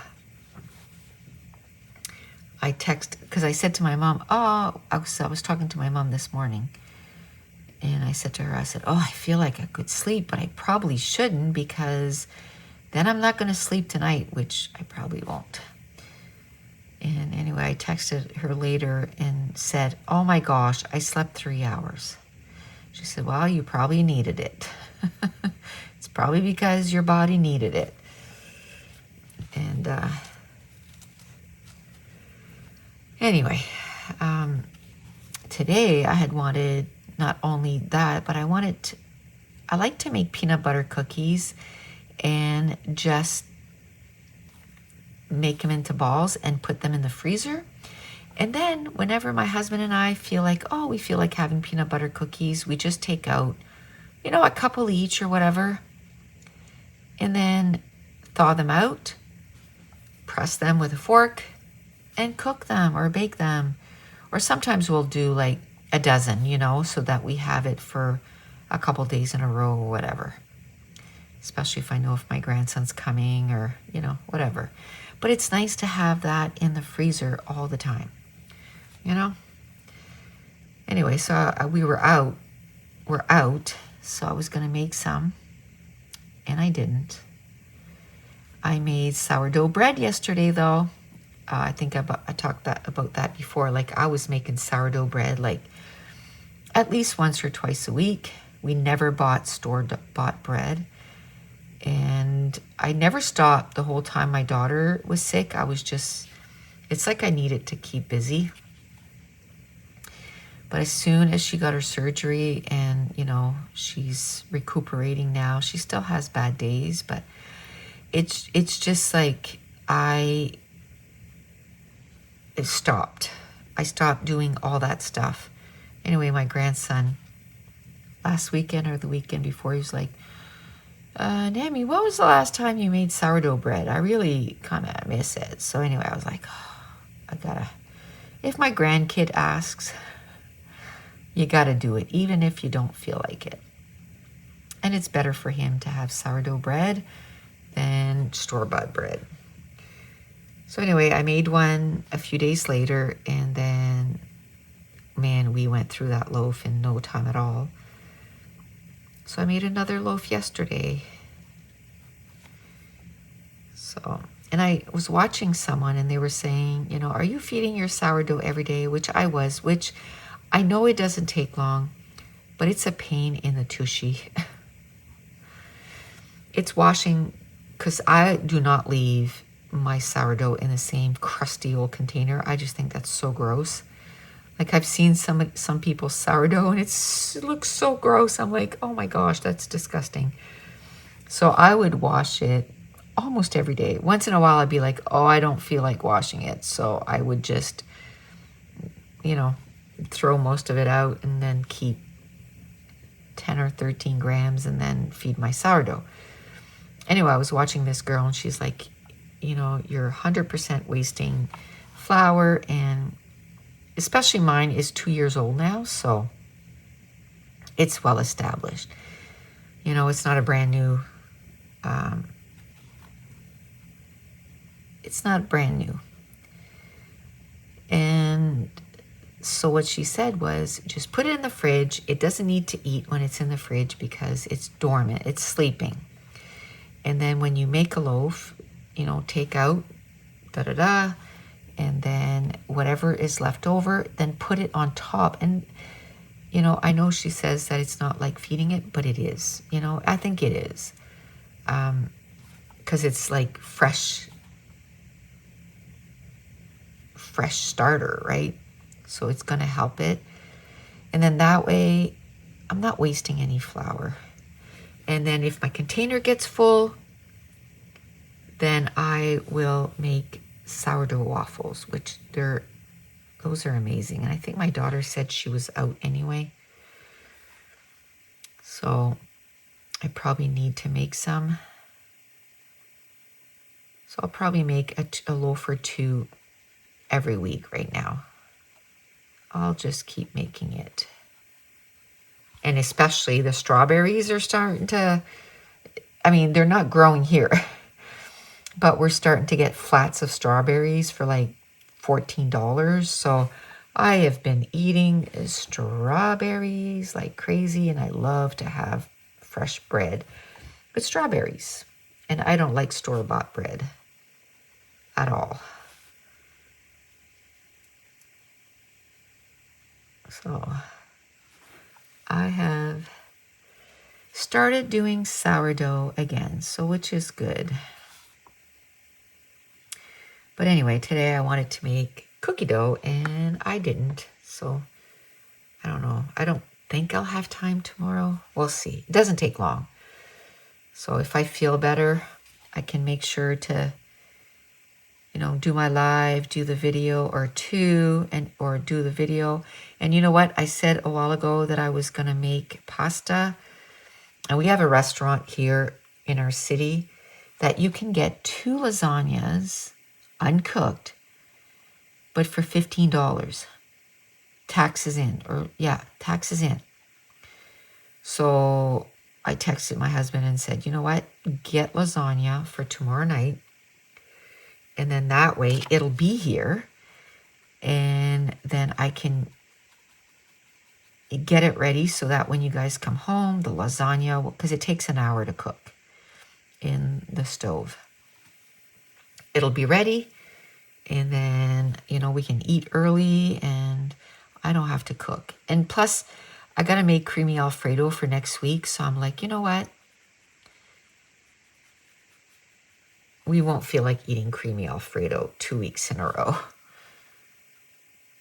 I because I said to my mom, I was talking to my mom this morning. And I said to her, I feel like I could sleep, but I probably shouldn't because then I'm not going to sleep tonight, which I probably won't. And anyway, I texted her later and said, oh my gosh, I slept 3 hours. She said, well, you probably needed it. It's probably because your body needed it. And anyway, today I had wanted not only that, but I like to make peanut butter cookies and just make them into balls and put them in the freezer. And then whenever my husband and I feel like, we feel like having peanut butter cookies, we just take out, a couple each or whatever, and then thaw them out, press them with a fork, and cook them or bake them. Or sometimes we'll do like a dozen, so that we have it for a couple days in a row or whatever. Especially if I know if my grandson's coming or, whatever. But it's nice to have that in the freezer all the time, Anyway, so we're out, so I was going to make some, and I didn't. I made sourdough bread yesterday, though. I think I talked about that before. Like, I was making sourdough bread, like, at least once or twice a week. We never bought store-bought bread. And I never stopped the whole time my daughter was sick. It's like I needed to keep busy. But as soon as she got her surgery and, she's recuperating now, she still has bad days, but it's just like I stopped. I stopped doing all that stuff. Anyway, my grandson, last weekend or the weekend before, he was like, Nammy, when was the last time you made sourdough bread? I really kind of miss it. So anyway, I was like, if my grandkid asks, you gotta do it, even if you don't feel like it. And it's better for him to have sourdough bread than store-bought bread. So anyway, I made one a few days later, and then, man, we went through that loaf in no time at all. So I made another loaf yesterday. So, and I was watching someone and they were saying, are you feeding your sourdough every day? Which I was, which I know it doesn't take long, but it's a pain in the tushy. It's washing, because I do not leave my sourdough in the same crusty old container. I just think that's so gross. Like, I've seen some people's sourdough and it looks so gross. I'm like, oh my gosh, that's disgusting. So I would wash it almost every day. Once in a while I'd be like, I don't feel like washing it. So I would just, throw most of it out and then keep 10 or 13 grams and then feed my sourdough. Anyway, I was watching this girl and she's like, you're 100% wasting flour, and especially mine is 2 years old now, so it's well established. It's not a brand new, it's not brand new. And so what she said was, just put it in the fridge. It doesn't need to eat when it's in the fridge because it's dormant, it's sleeping. And then when you make a loaf, take out, and then whatever is left over, then put it on top. And you know, I know she says that it's not like feeding it, but it is. You know, I think it is. Because it's like fresh starter, right? So it's going to help it. And then that way, I'm not wasting any flour. And then if my container gets full, then I will make sourdough waffles, which those are amazing. And I think my daughter said she was out anyway. So I probably need to make some. So I'll probably make a loaf or two every week right now. I'll just keep making it. And especially the strawberries are starting to, I mean, they're not growing here, but we're starting to get flats of strawberries for like $14. So I have been eating strawberries like crazy, and I love to have fresh bread with strawberries. And I don't like store-bought bread at all. So I have started doing sourdough again, so which is good. But anyway, today I wanted to make cookie dough and I didn't. So I don't know. I don't think I'll have time tomorrow. We'll see. It doesn't take long. So if I feel better, I can make sure to, you know, do my live, do the video or two, or do the video. And you know what? I said a while ago that I was going to make pasta. And we have a restaurant here in our city that you can get 2 lasagnas uncooked, but for $15. Taxes in, or yeah, taxes in. So I texted my husband and said, you know what? Get lasagna for tomorrow night. And then that way it'll be here. And then I can get it ready so that when you guys come home, the lasagna, because it takes an hour to cook in the stove. It'll be ready. And then, you know, we can eat early and I don't have to cook. And plus, I got to make creamy Alfredo for next week. So I'm like, you know what? We won't feel like eating creamy Alfredo 2 weeks in a row.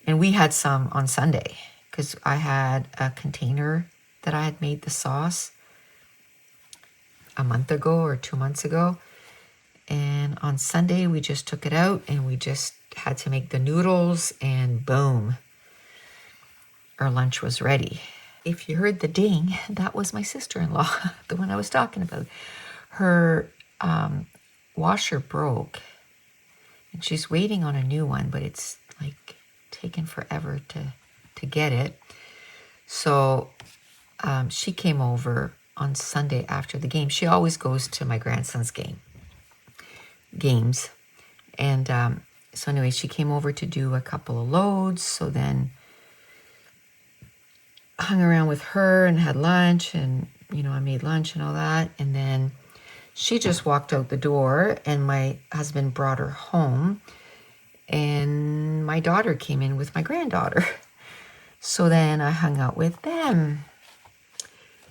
And we had some on Sunday because I had a container that I had made the sauce a month ago or 2 months ago. And on Sunday, we just took it out and we just had to make the noodles and boom, our lunch was ready. If you heard the ding, that was my sister-in-law, the one I was talking about. Her washer broke and she's waiting on a new one, but it's like taken forever to get it. So she came over on Sunday after the game. She always goes to my grandson's games. And so anyway, she came over to do a couple of loads. So then hung around with her and had lunch, and, you know, I made lunch and all that. And then she just walked out the door and my husband brought her home and my daughter came in with my granddaughter. So then I hung out with them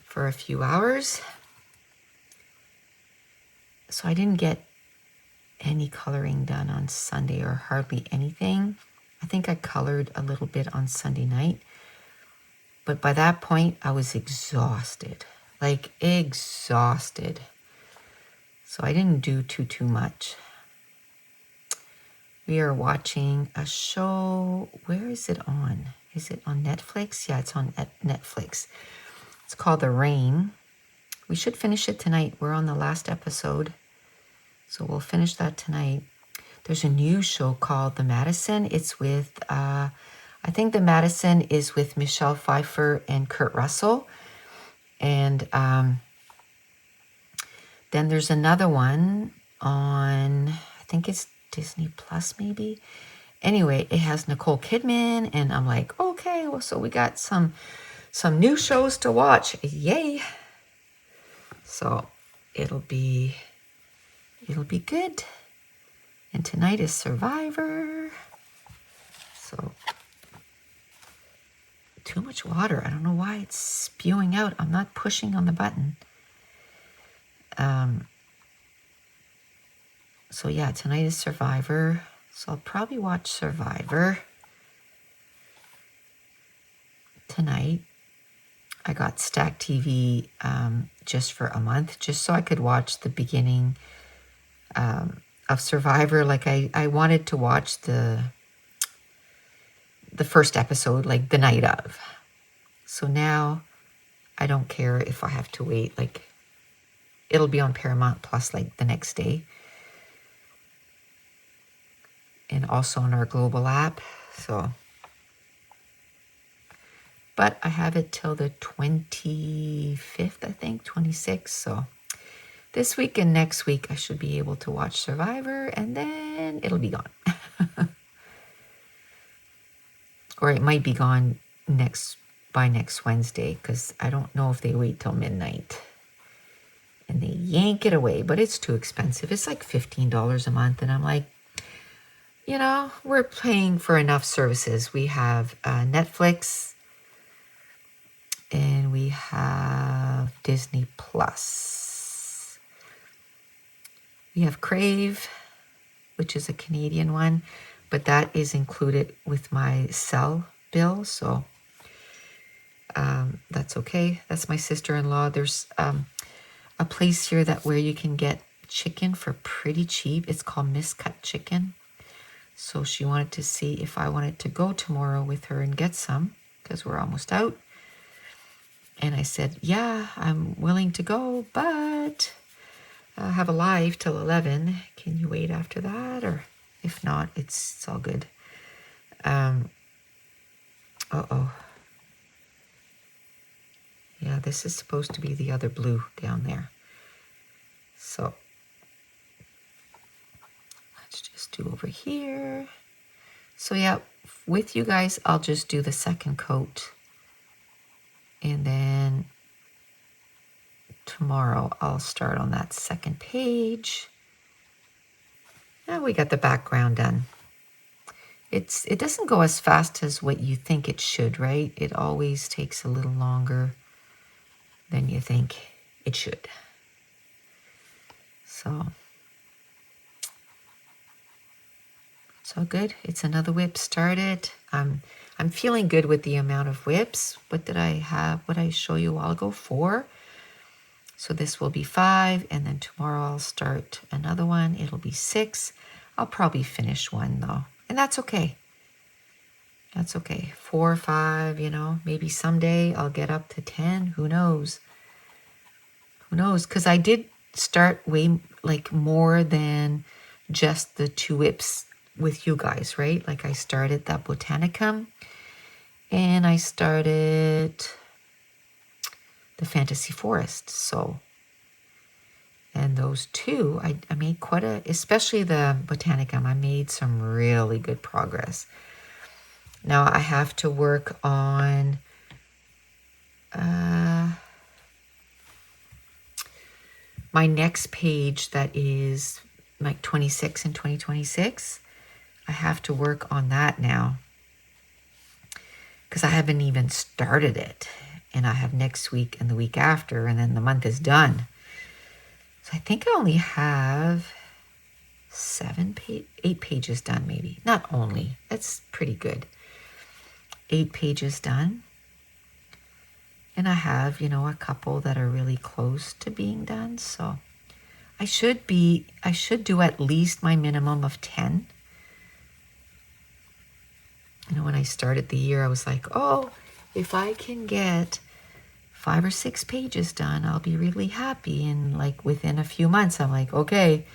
for a few hours. So I didn't get any coloring done on Sunday, or hardly anything. I think I colored a little bit on Sunday night. But by that point, I was exhausted, like exhausted. So I didn't do too much. We are watching a show. Where is it on? Is it on Netflix? Yeah, it's on Netflix. It's called The Rain. We should finish it tonight. We're on the last episode. So we'll finish that tonight. There's a new show called The Madison. It's with, I think The Madison is with Michelle Pfeiffer and Kurt Russell. And then there's another one on, I think it's Disney Plus maybe. Anyway, it has Nicole Kidman. And I'm like, okay, well, so we got some new shows to watch. Yay. So it'll be good. And tonight is Survivor. So too much water. I don't know why it's spewing out. I'm not pushing on the button. So yeah, tonight is Survivor. So I'll probably watch Survivor tonight. I got Stack TV just for a month, just so I could watch the beginning of Survivor. Like I wanted to watch the first episode, like the night of. So now I don't care if I have to wait. Like it'll be on Paramount Plus like the next day. And also on our global app. So, but I have it till the 25th, I think, 26th. So this week and next week, I should be able to watch Survivor, and then it'll be gone. Or it might be gone by next Wednesday, because I don't know if they wait till midnight. And they yank it away, but it's too expensive. It's like $15 a month, and I'm like, you know, we're paying for enough services. We have Netflix, and we have Disney Plus. We have Crave, which is a Canadian one, but that is included with my cell bill, so that's okay. That's my sister-in-law. There's a place here where you can get chicken for pretty cheap. It's called Miscut Chicken. So she wanted to see if I wanted to go tomorrow with her and get some, because we're almost out. And I said, yeah, I'm willing to go, but I have a live till 11. Can you wait after that? Or if not, it's all good. Uh-oh. Yeah, this is supposed to be the other blue down there. So let's just do over here. So yeah, with you guys, I'll just do the second coat. And then tomorrow I'll start on that second page. Now we got the background done. It doesn't go as fast as what you think it should, right? It always takes a little longer than you think it should. So it's all good. It's another WIP started. I'm feeling good with the amount of WIPs. What did I have? What did I show you a while ago? 4. So this will be 5, and then tomorrow I'll start another one. It'll be 6. I'll probably finish one though, and that's okay. That's okay. 4 or 5, you know, maybe someday I'll get up to 10. Who knows? Who knows? Because I did start way like more than just the 2 WIPs with you guys, right? Like I started that Botanicum, and I started the Fantasy Forest. So, and those 2, I made quite especially the Botanicum, I made some really good progress. Now I have to work on my next page that is like 26 and 2026. I have to work on that now because I haven't even started it. And I have next week and the week after, and then the month is done. So I think I only have 8 pages done, maybe. Not only. That's pretty good. 8 pages done. And I have, you know, a couple that are really close to being done. So I should do at least my minimum of 10. You know, when I started the year, I was like, oh, if I can get 5 or 6 pages done, I'll be really happy. And like within a few months, I'm like, okay,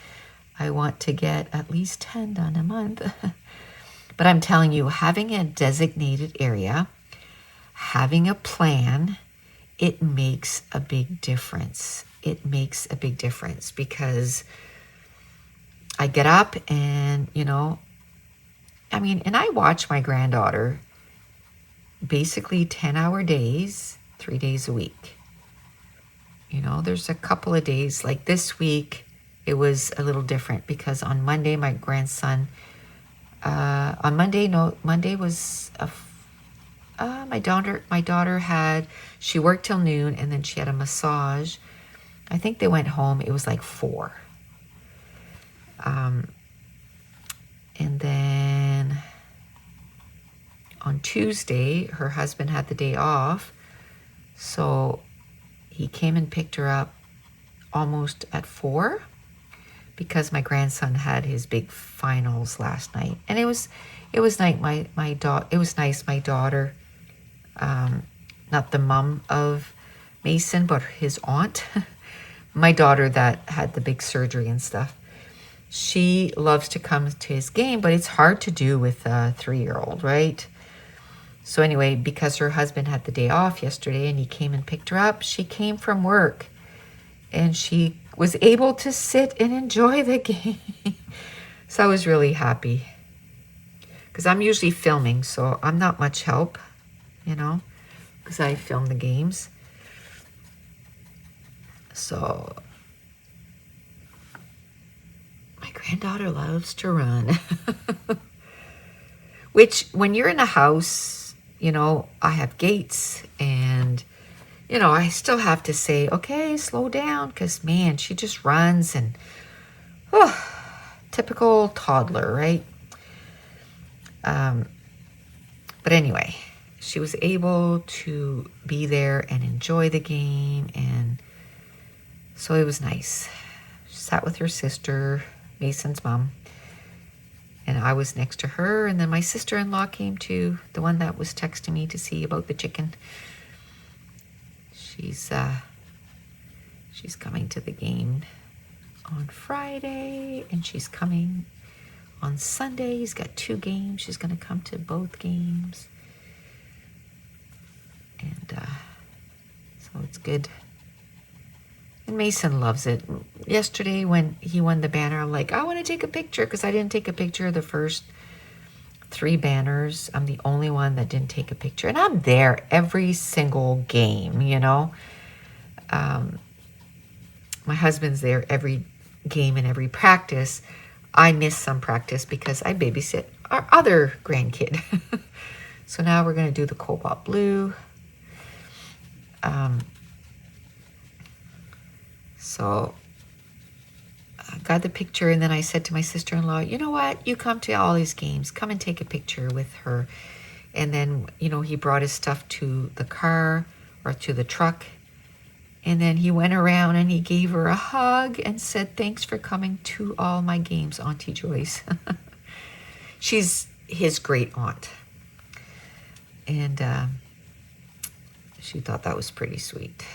I want to get at least 10 done a month. But I'm telling you, having a designated area, having a plan, it makes a big difference. It makes a big difference because I get up and, you know, I mean, and I watch my granddaughter basically 10-hour days, 3 days a week. You know, there's a couple of days, like this week, it was a little different because on Monday, my grandson, Monday was My daughter she worked till noon and then she had a massage. I think they went home. It was like 4. And then on Tuesday, her husband had the day off. So he came and picked her up almost at 4 because my grandson had his big finals last night. And it was nice. It was nice. My daughter, not the mom of Mason, but his aunt, my daughter that had the big surgery and stuff. She loves to come to his game, but it's hard to do with a 3-year-old, right? So anyway, because her husband had the day off yesterday and he came and picked her up, she came from work and she was able to sit and enjoy the game. So I was really happy because I'm usually filming, so I'm not much help, because I film the games. So my granddaughter loves to run. Which, when you're in a house, I have gates and, I still have to say, okay, slow down, because, man, she just runs and, typical toddler, right? But anyway, she was able to be there and enjoy the game, and so it was nice. She sat with her sister, Mason's mom, and I was next to her, and then my sister-in-law came too, the one that was texting me to see about the chicken. She's coming to the game on Friday, and she's coming on Sunday. He's got 2 games. She's going to come to both games. And so it's good. And Mason loves it. Yesterday when he won the banner, I'm like, I want to take a picture, because I didn't take a picture of the first 3 banners. I'm the only one that didn't take a picture. And I'm there every single game, My husband's there every game and every practice. I miss some practice because I babysit our other grandkid. So now we're going to do the cobalt blue. So I got the picture, and then I said to my sister-in-law, you know what? You come to all these games. Come and take a picture with her. And then, he brought his stuff to the car or to the truck. And then he went around and he gave her a hug and said, thanks for coming to all my games, Auntie Joyce. She's his great aunt. And she thought that was pretty sweet.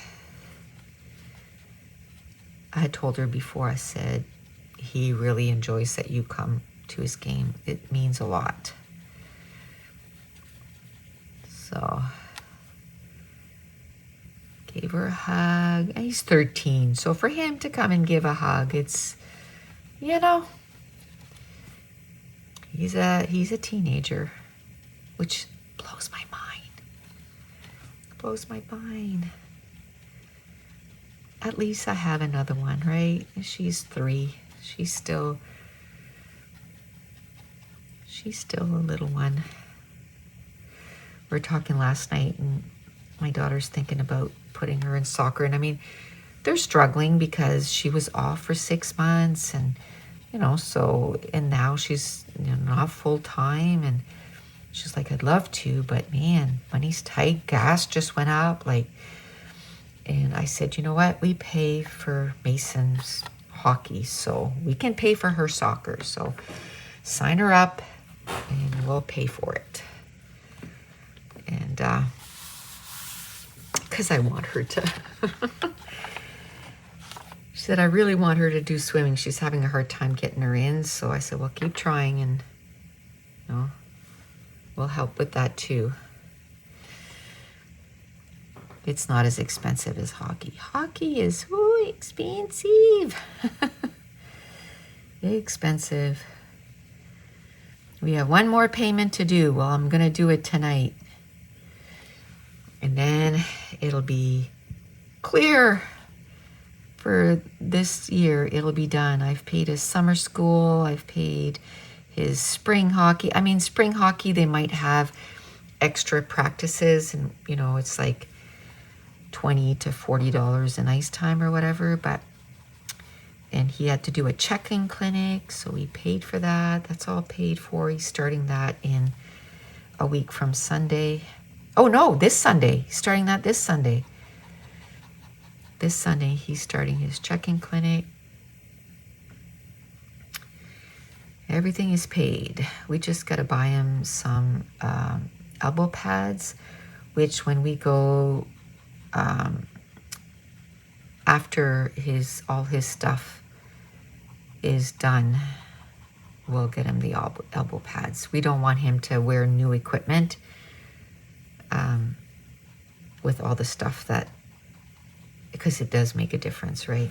I had told her before, I said, he really enjoys that you come to his game. It means a lot. So gave her a hug. And he's 13, so for him to come and give a hug, it's, he's a teenager, which blows my mind. Blows my mind. At least I have another one, right? She's 3. She's still a little one. We were talking last night, and my daughter's thinking about putting her in soccer. And I mean, they're struggling because she was off for 6 months, and so, and now she's not full time, and she's like, I'd love to, but man, money's tight. Gas just went up, and I said, you know what? We pay for Mason's hockey, so we can pay for her soccer. So sign her up and we'll pay for it. And because I want her to. She said, I really want her to do swimming. She's having a hard time getting her in. So I said, well, keep trying, and we'll help with that too. It's not as expensive as hockey. Hockey is expensive. Expensive. We have one more payment to do. Well, I'm going to do it tonight. And then it'll be clear for this year. It'll be done. I've paid his summer school. I've paid his spring hockey. I mean, spring hockey, they might have extra practices, and you know, it's like $20 to $40 a nice time or whatever, but and he had to do a check-in clinic, so we paid for that. That's all paid for. He's starting that in a week from Sunday. Oh no, this Sunday. He's starting that this Sunday. This Sunday he's starting his check-in clinic. Everything is paid. We just got to buy him some elbow pads, which when we go after all his stuff is done, we'll get him the elbow pads. We don't want him to wear new equipment with all the stuff because it does make a difference, right?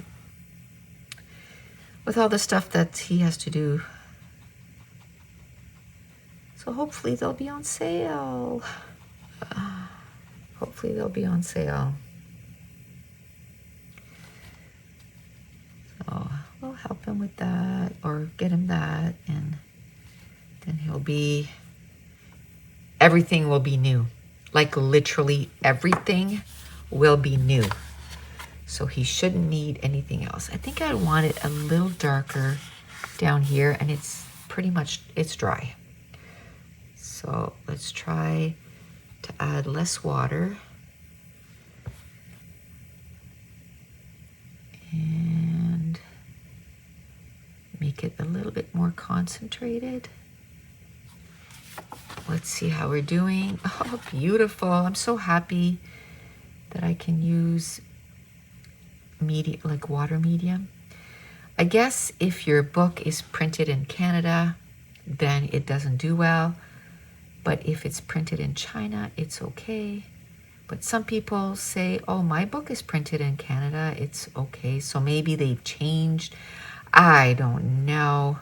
With all the stuff that he has to do. So hopefully they'll be on sale. Hopefully they'll be on sale. So we'll help him with that or get him that, and then everything will be new. Like literally everything will be new. So he shouldn't need anything else. I think I want it a little darker down here, and it's pretty much, it's dry. So let's try to add less water. And make it a little bit more concentrated. Let's see how we're doing. Oh, beautiful. I'm so happy that I can use medium, like water medium. I guess if your book is printed in Canada, then it doesn't do well. But if it's printed in China, it's okay. But some people say, oh, my book is printed in Canada, it's okay. So maybe they've changed. I don't know.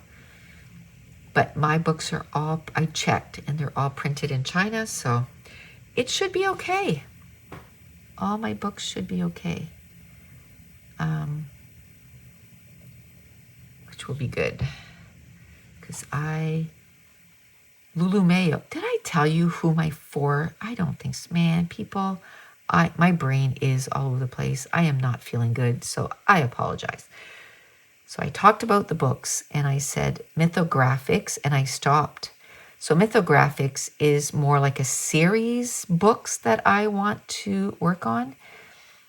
But my books are all, I checked, and they're all printed in China, so it should be okay. All my books should be okay. Which will be good. Because Lulu Mayo, did I tell you who my I don't think so. Man, people, my brain is all over the place. I am not feeling good, so I apologize. So I talked about the books, and I said mythographics, and I stopped. So mythographics is more like a series books that I want to work on.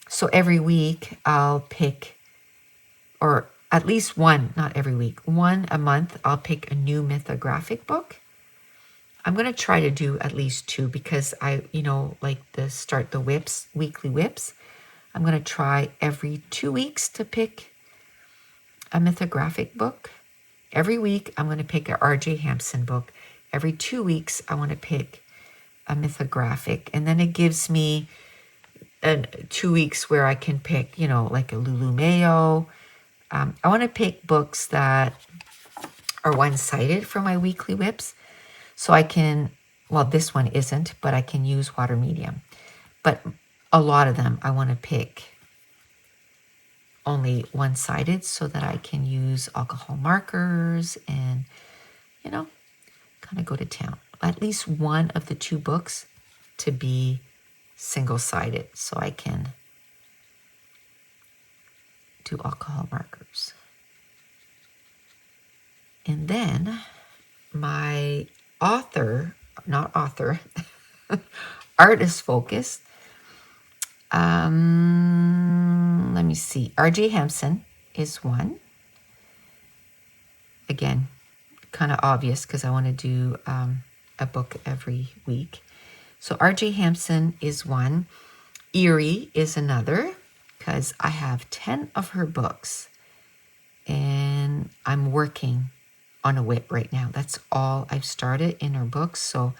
So every week I'll pick, or at least one, not every week, one a month, I'll pick a new mythographic book. I'm going to try to do at least two because like start the WIPs, weekly WIPs. I'm going to try every 2 weeks to pick a mythographic book. Every week, I'm going to pick a R.J. Hampson book. Every 2 weeks, I want to pick a mythographic. And then it gives me 2 weeks where I can pick, like a Lulu Mayo. I want to pick books that are one-sided for my weekly WIPs. So I can, well, this one isn't, but I can use water medium. But a lot of them, I want to pick only one-sided so that I can use alcohol markers and, kind of go to town. At least one of the 2 books to be single-sided so I can do alcohol markers. And then my artist focus. Let me see. R.J. Hampson is one. Again, kind of obvious because I want to do a book every week. So R.J. Hampson is one. Erie is another because I have 10 of her books and I'm working on a WIP right now. That's all I've started in her books. So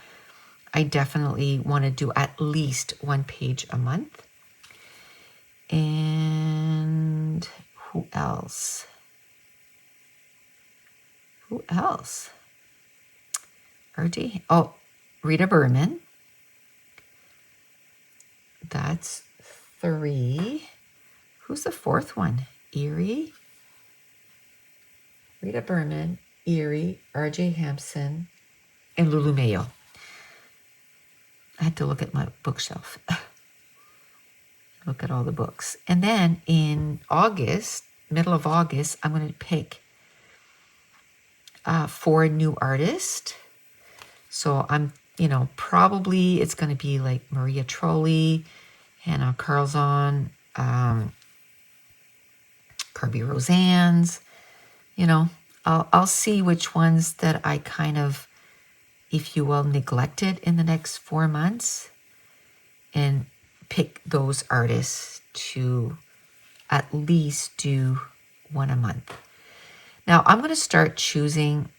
I definitely want to do at least 1 page a month. And who else? Rita Berman. That's 3. Who's the 4th one? Erie. Rita Berman, Erie, R.J. Hampson, and Lulu Mayo. I had to look at my bookshelf. Look at all the books. And then in August, middle of August, I'm going to pick 4 new artists. So I'm, probably it's going to be like Maria Trolley, Hannah Carlzon, Kirby Rosanne's, I'll see which ones that I kind of, if you will, neglected in the next 4 months and pick those artists to at least do 1 a month. Now I'm going to start choosing,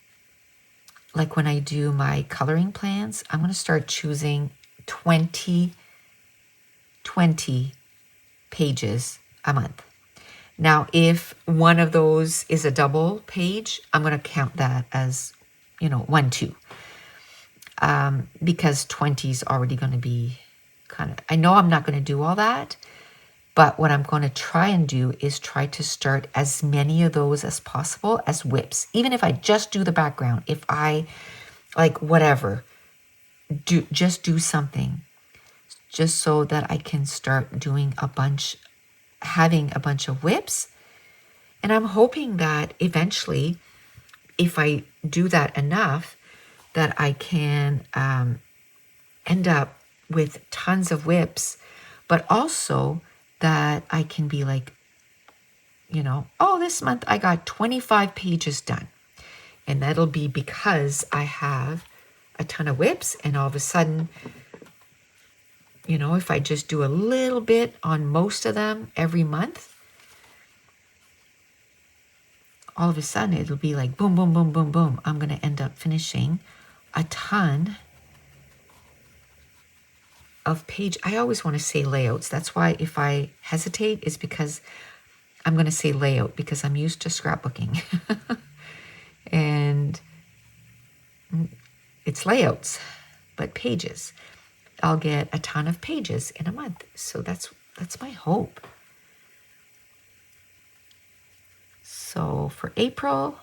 like when I do my coloring plans, I'm going to start choosing 20 pages a month. Now, if one of those is a double page, I'm going to count that as, 1, 2. Because 20 is already going to be I know I'm not going to do all that, but what I'm going to try and do is try to start as many of those as possible as WIPs. Even if I just do the background, if I, whatever, just do something, just so that I can start doing having a bunch of WIPs. And I'm hoping that eventually, if I do that enough, that I can end up with tons of WIPs, but also that I can be like, oh, this month I got 25 pages done. And that'll be because I have a ton of WIPs, and all of a sudden, if I just do a little bit on most of them every month, all of a sudden it'll be like boom, boom, boom, boom, boom. I'm going to end up finishing a ton of I always want to say layouts. That's why if I hesitate, it's because I'm going to say layout because I'm used to scrapbooking. And it's layouts, but pages. I'll get a ton of pages in a month. So that's my hope. So for April,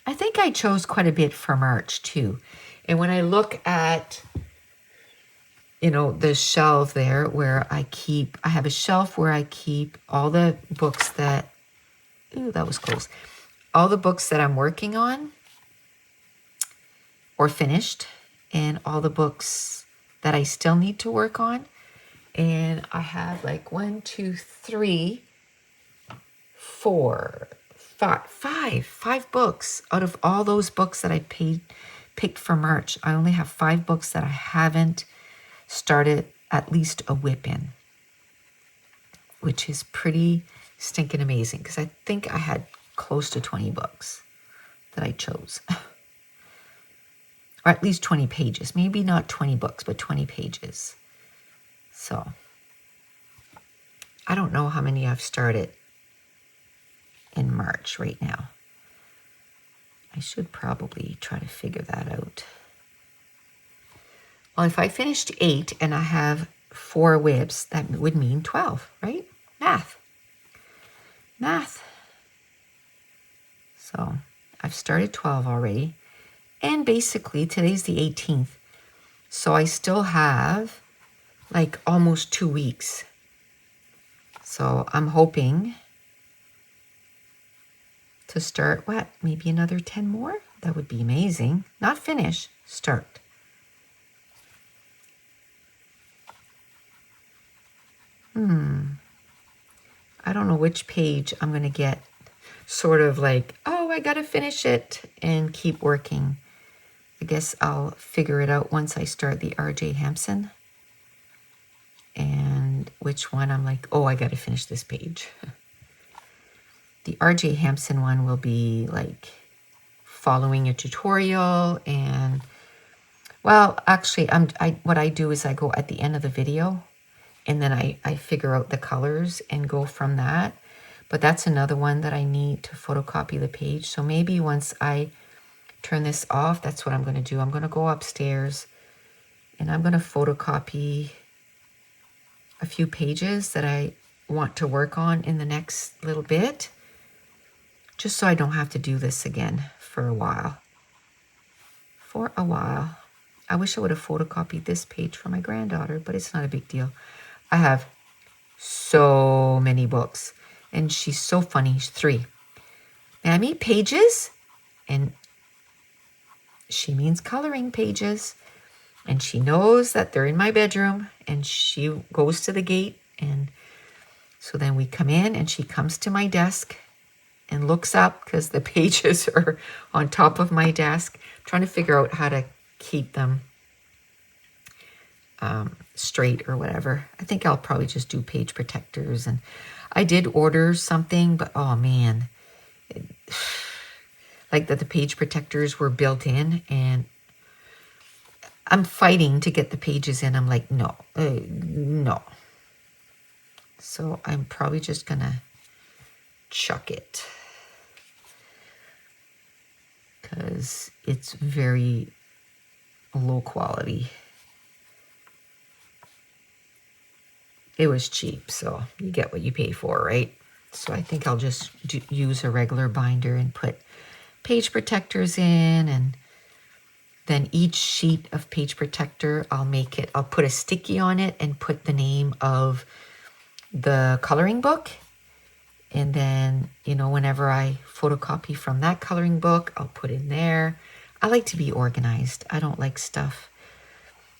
I think I chose quite a bit for March too. And when I look at, the shelf there where I have a shelf where I keep all the books that, that was close. All the books that I'm working on or finished, and all the books that I still need to work on. And I have 1, 2, 3, 4, 5 books out of all those books that I picked for March. I only have 5 books that I haven't started at least a WIP in, which is pretty stinking amazing because I think I had close to 20 books that I chose. Or at least 20 pages. Maybe not 20 books, but 20 pages. So I don't know how many I've started in March right now. I should probably try to figure that out. Well, if I finished 8 and I have 4 WIPs, that would mean 12, right? Math. So I've started 12 already. And basically today's the 18th. So I still have almost 2 weeks. So I'm hoping to start, maybe another 10 more? That would be amazing. Not finish, start. I don't know which page I'm going to get sort of oh, I got to finish it and keep working. I guess I'll figure it out once I start the R.J. Hampson. And which one I'm oh, I got to finish this page. The R.J. Hampson one will be following a tutorial and, well, actually, what I do is I go at the end of the video and then I figure out the colors and go from that. But that's another one that I need to photocopy the page. So maybe once I turn this off, that's what I'm going to do. I'm going to go upstairs and I'm going to photocopy a few pages that I want to work on in the next little bit, just so I don't have to do this again for a while. I wish I would have photocopied this page for my granddaughter, but it's not a big deal. I have so many books, and she's so funny. She's 3. Mammy, pages? And she means coloring pages. And she knows that they're in my bedroom, and she goes to the gate. And so then we come in, and she comes to my desk and looks up because the pages are on top of my desk. I'm trying to figure out how to keep them straight or whatever. I think I'll probably just do page protectors. And I did order something, but oh man, like that the page protectors were built in, and I'm fighting to get the pages in. I'm like, no, no. So I'm probably just gonna chuck it because it's very low quality. It was cheap, so you get what you pay for, right? So I think I'll just use a regular binder and put page protectors in, and then each sheet of page protector, I'll put a sticky on it and put the name of the coloring book. And then, you know, whenever I photocopy from that coloring book, I'll put in there. I like to be organized. I don't like stuff.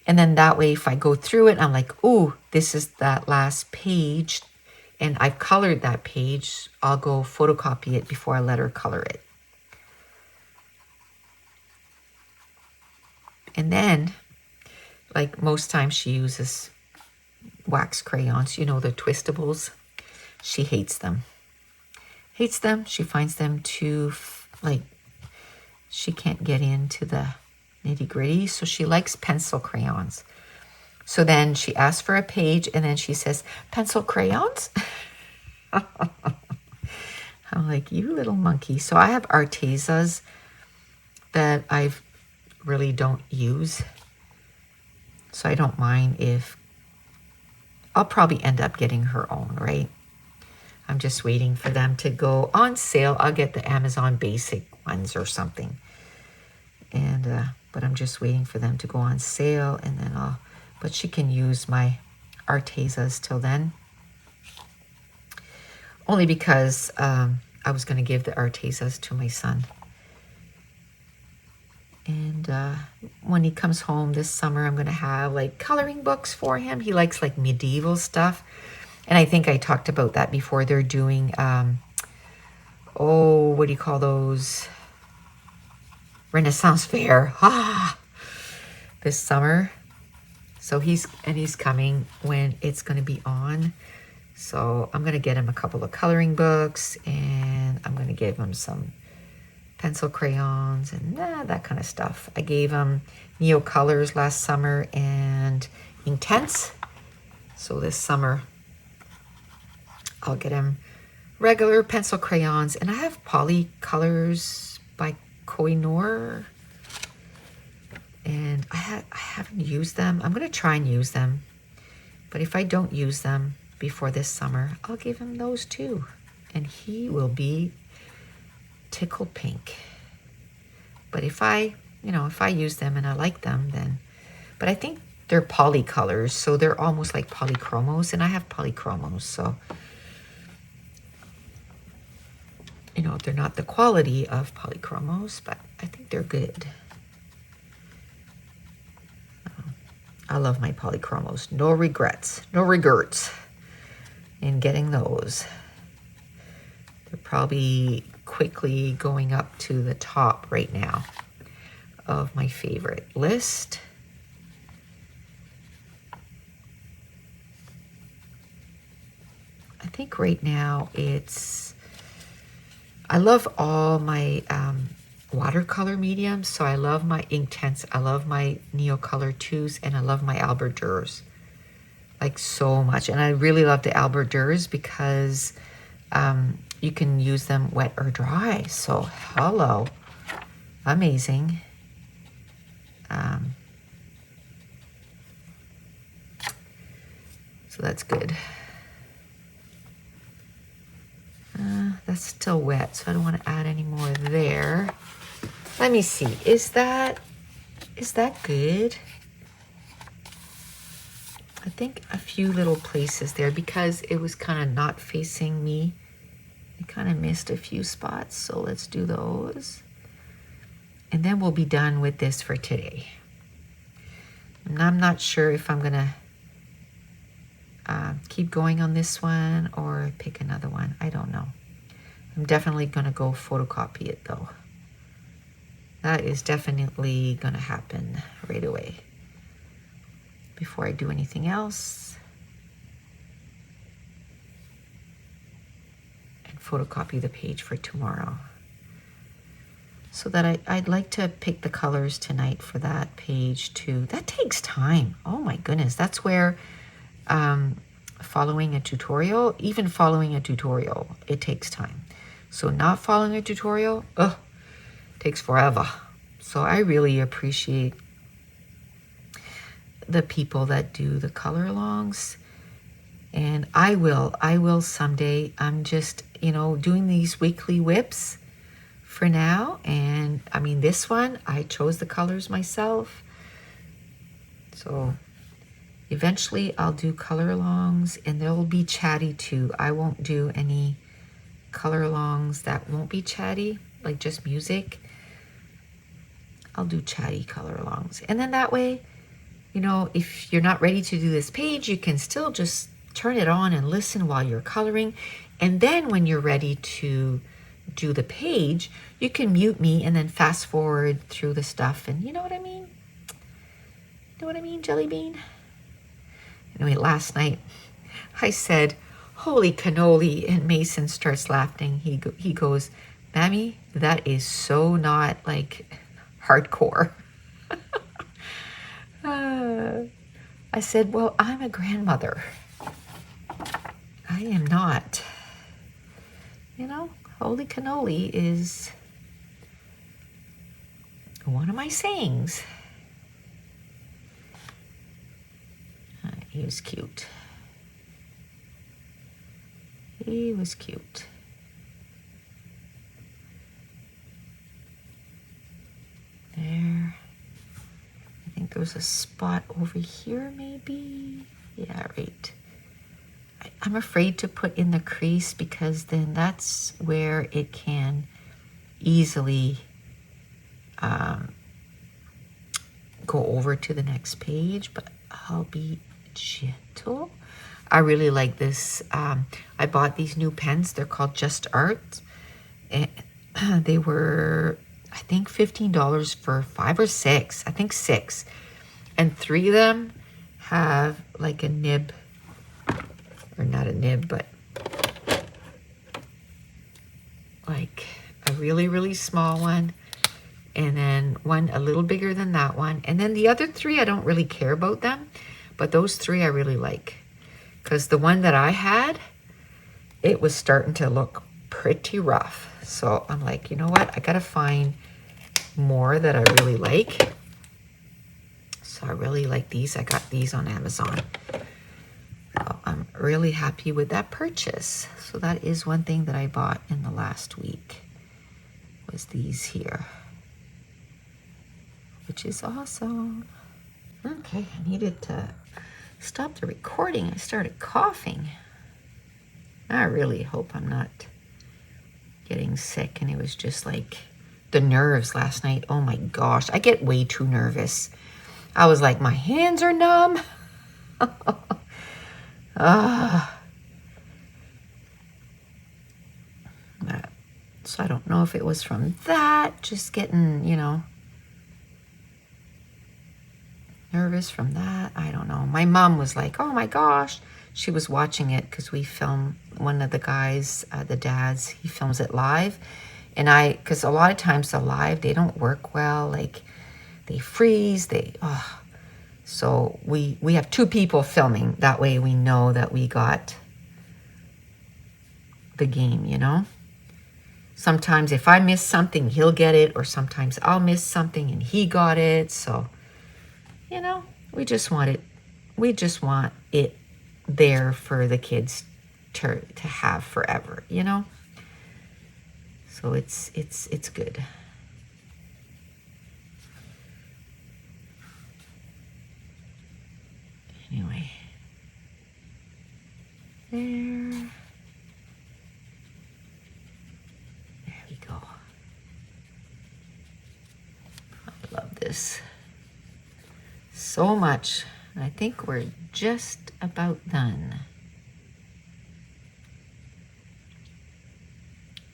And then that way, if I go through it, I'm like, oh, this is that last page, and I've colored that page. I'll go photocopy it before I let her color it. And then, like most times, she uses wax crayons, you know, the twistables. She hates them. Hates them. She finds them too, like, she can't get into the nitty gritty. So she likes pencil crayons. So then she asks for a page, and then she says, pencil crayons? I'm like, you little monkey. So I have Artezas that I really don't use. So I don't mind if, I'll probably end up getting her own, right? I'm just waiting for them to go on sale. I'll get the Amazon basic ones or something. And, but I'm just waiting for them to go on sale, and then but she can use my Artezas till then. Only because I was going to give the Artezas to my son. And when he comes home this summer, I'm going to have like coloring books for him. He likes like medieval stuff. And I think I talked about that before. They're doing, what do you call those? Renaissance Fair. This summer. So he's coming when it's going to be on. So I'm going to get him a couple of coloring books, and I'm going to give him some pencil crayons and that kind of stuff. I gave him Neo Colors last summer and Intense. So this summer I'll get him regular pencil crayons, and I have Poly Colors by Koh-i-Noor, and I haven't used them. I'm going to try and use them, but if I don't use them before this summer, I'll give him those too, and he will be tickled pink. But if I use them and I like them, then, but I think they're poly colors, so they're almost like polychromos, and I have polychromos, so you know, they're not the quality of polychromos, but I think they're good. I love my polychromos. No regrets in getting those. They're probably quickly going up to the top right now of my favorite list. I think right now I love all my watercolor mediums. So I love my Inktense, I love my Neo Color 2s, and I love my Albert Durs like so much. And I really love the Albert Durs because you can use them wet or dry. So hello, amazing. So that's good. That's still wet, so I don't want to add any more there. Let me see, is that, Is that good? I think a few little places there because it was kind of not facing me. I kind of missed a few spots, so let's do those. And then we'll be done with this for today. And I'm not sure if I'm gonna keep going on this one or pick another one. I don't know. I'm definitely gonna go photocopy it though. That is definitely gonna happen right away before I do anything else. And photocopy the page for tomorrow. So that I'd like to pick the colors tonight for that page too. That takes time. Oh my goodness. That's where following a tutorial, even following a tutorial, it takes time. So not following a tutorial, takes forever. So I really appreciate the people that do the color alongs. And I will someday. I'm just, doing these weekly WIPs for now. And I mean, this one, I chose the colors myself. So eventually I'll do color alongs, and they'll be chatty too. I won't do any color alongs that won't be chatty, like just music. I'll do chatty color alongs. And then that way, if you're not ready to do this page, you can still just turn it on and listen while you're coloring. And then when you're ready to do the page, you can mute me and then fast forward through the stuff. And you know what I mean? You know what I mean, Jelly Bean? Anyway, last night I said, "Holy cannoli," and Mason starts laughing. He goes, "Mammy, that is so not like hardcore." I said, "Well, I'm a grandmother. I am not. Holy cannoli is one of my sayings." He was cute. He was cute. There. I think there's a spot over here maybe. Yeah, right. I'm afraid to put in the crease because then that's where it can easily go over to the next page, but I'll be gentle. I really like this. I bought these new pens. They're called Just Art. And they were, I think, $15 for 5 or 6. I think 6. And 3 of them have like a nib, or not a nib, but like a really, really small one. And then one a little bigger than that one. And then the other 3, I don't really care about them. But those 3 I really like. Because the one that I had, it was starting to look pretty rough. So I'm like, you know what? I got to find more that I really like. So I really like these. I got these on Amazon. So I'm really happy with that purchase. So that is one thing that I bought in the last week, was these here, which is awesome. Okay, I needed to stop the recording. I started coughing. I really hope I'm not getting sick. And it was just like the nerves last night. Oh my gosh, I get way too nervous. I was like, my hands are numb. So I don't know if it was from that, just getting, nervous from that. I don't know. My mom was like, oh my gosh. She was watching it because we film, one of the guys, the dads, he films it live. And because a lot of times the live, they don't work well. Like they freeze, So we have 2 people filming. That way we know that we got the game, Sometimes if I miss something, he'll get it. Or sometimes I'll miss something and he got it. So, we just want it there for the kids to have forever, So it's good. Anyway, there we go. I love this so much. I think we're just about done.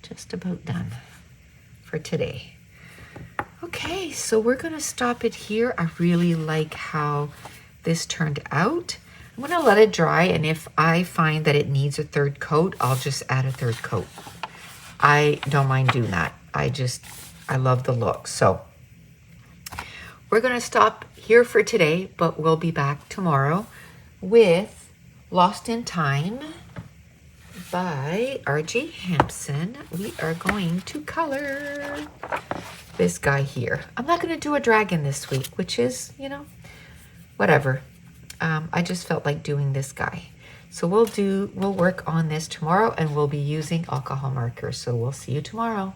Just about done for today. Okay, so we're gonna stop it here. I really like how this turned out. I'm gonna let it dry, and if I find that it needs a third coat, I'll just add a third coat. I don't mind doing that. I love the look. So we're gonna stop here for today, but we'll be back tomorrow with Lost in Time by R.J. Hampson. We are going to color this guy here. I'm not going to do a dragon this week, which is, you know, whatever. I just felt like doing this guy. So we'll work on this tomorrow, and we'll be using alcohol markers. So we'll see you tomorrow.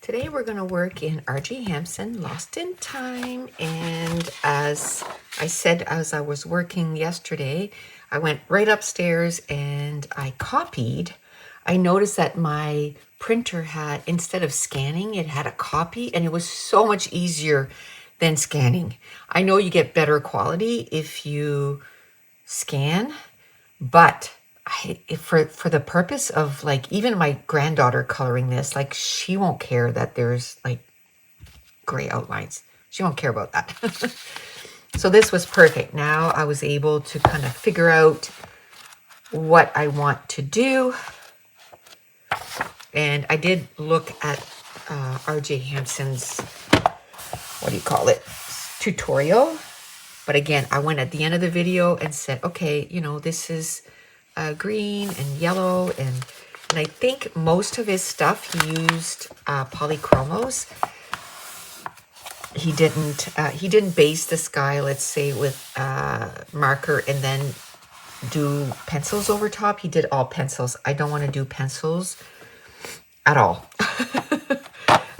Today we're going to work in R.J. Hampson, Lost in Time. And as I said, as I was working yesterday, I went right upstairs and I copied. I noticed that my printer had, instead of scanning, it had a copy, and it was so much easier than scanning. I know you get better quality if you scan, but for the purpose of, like, even my granddaughter coloring this, like, she won't care that there's like gray outlines. She won't care about that. So this was perfect. Now I was able to kind of figure out what I want to do. And I did look at R.J. Hampson's, what do you call it, tutorial. But again, I went at the end of the video and said, okay, you know, this is green and yellow. And I think most of his stuff, he used polychromos. He didn't base the sky, let's say, with marker and then do pencils over top. He did all pencils. I don't want to do pencils at all.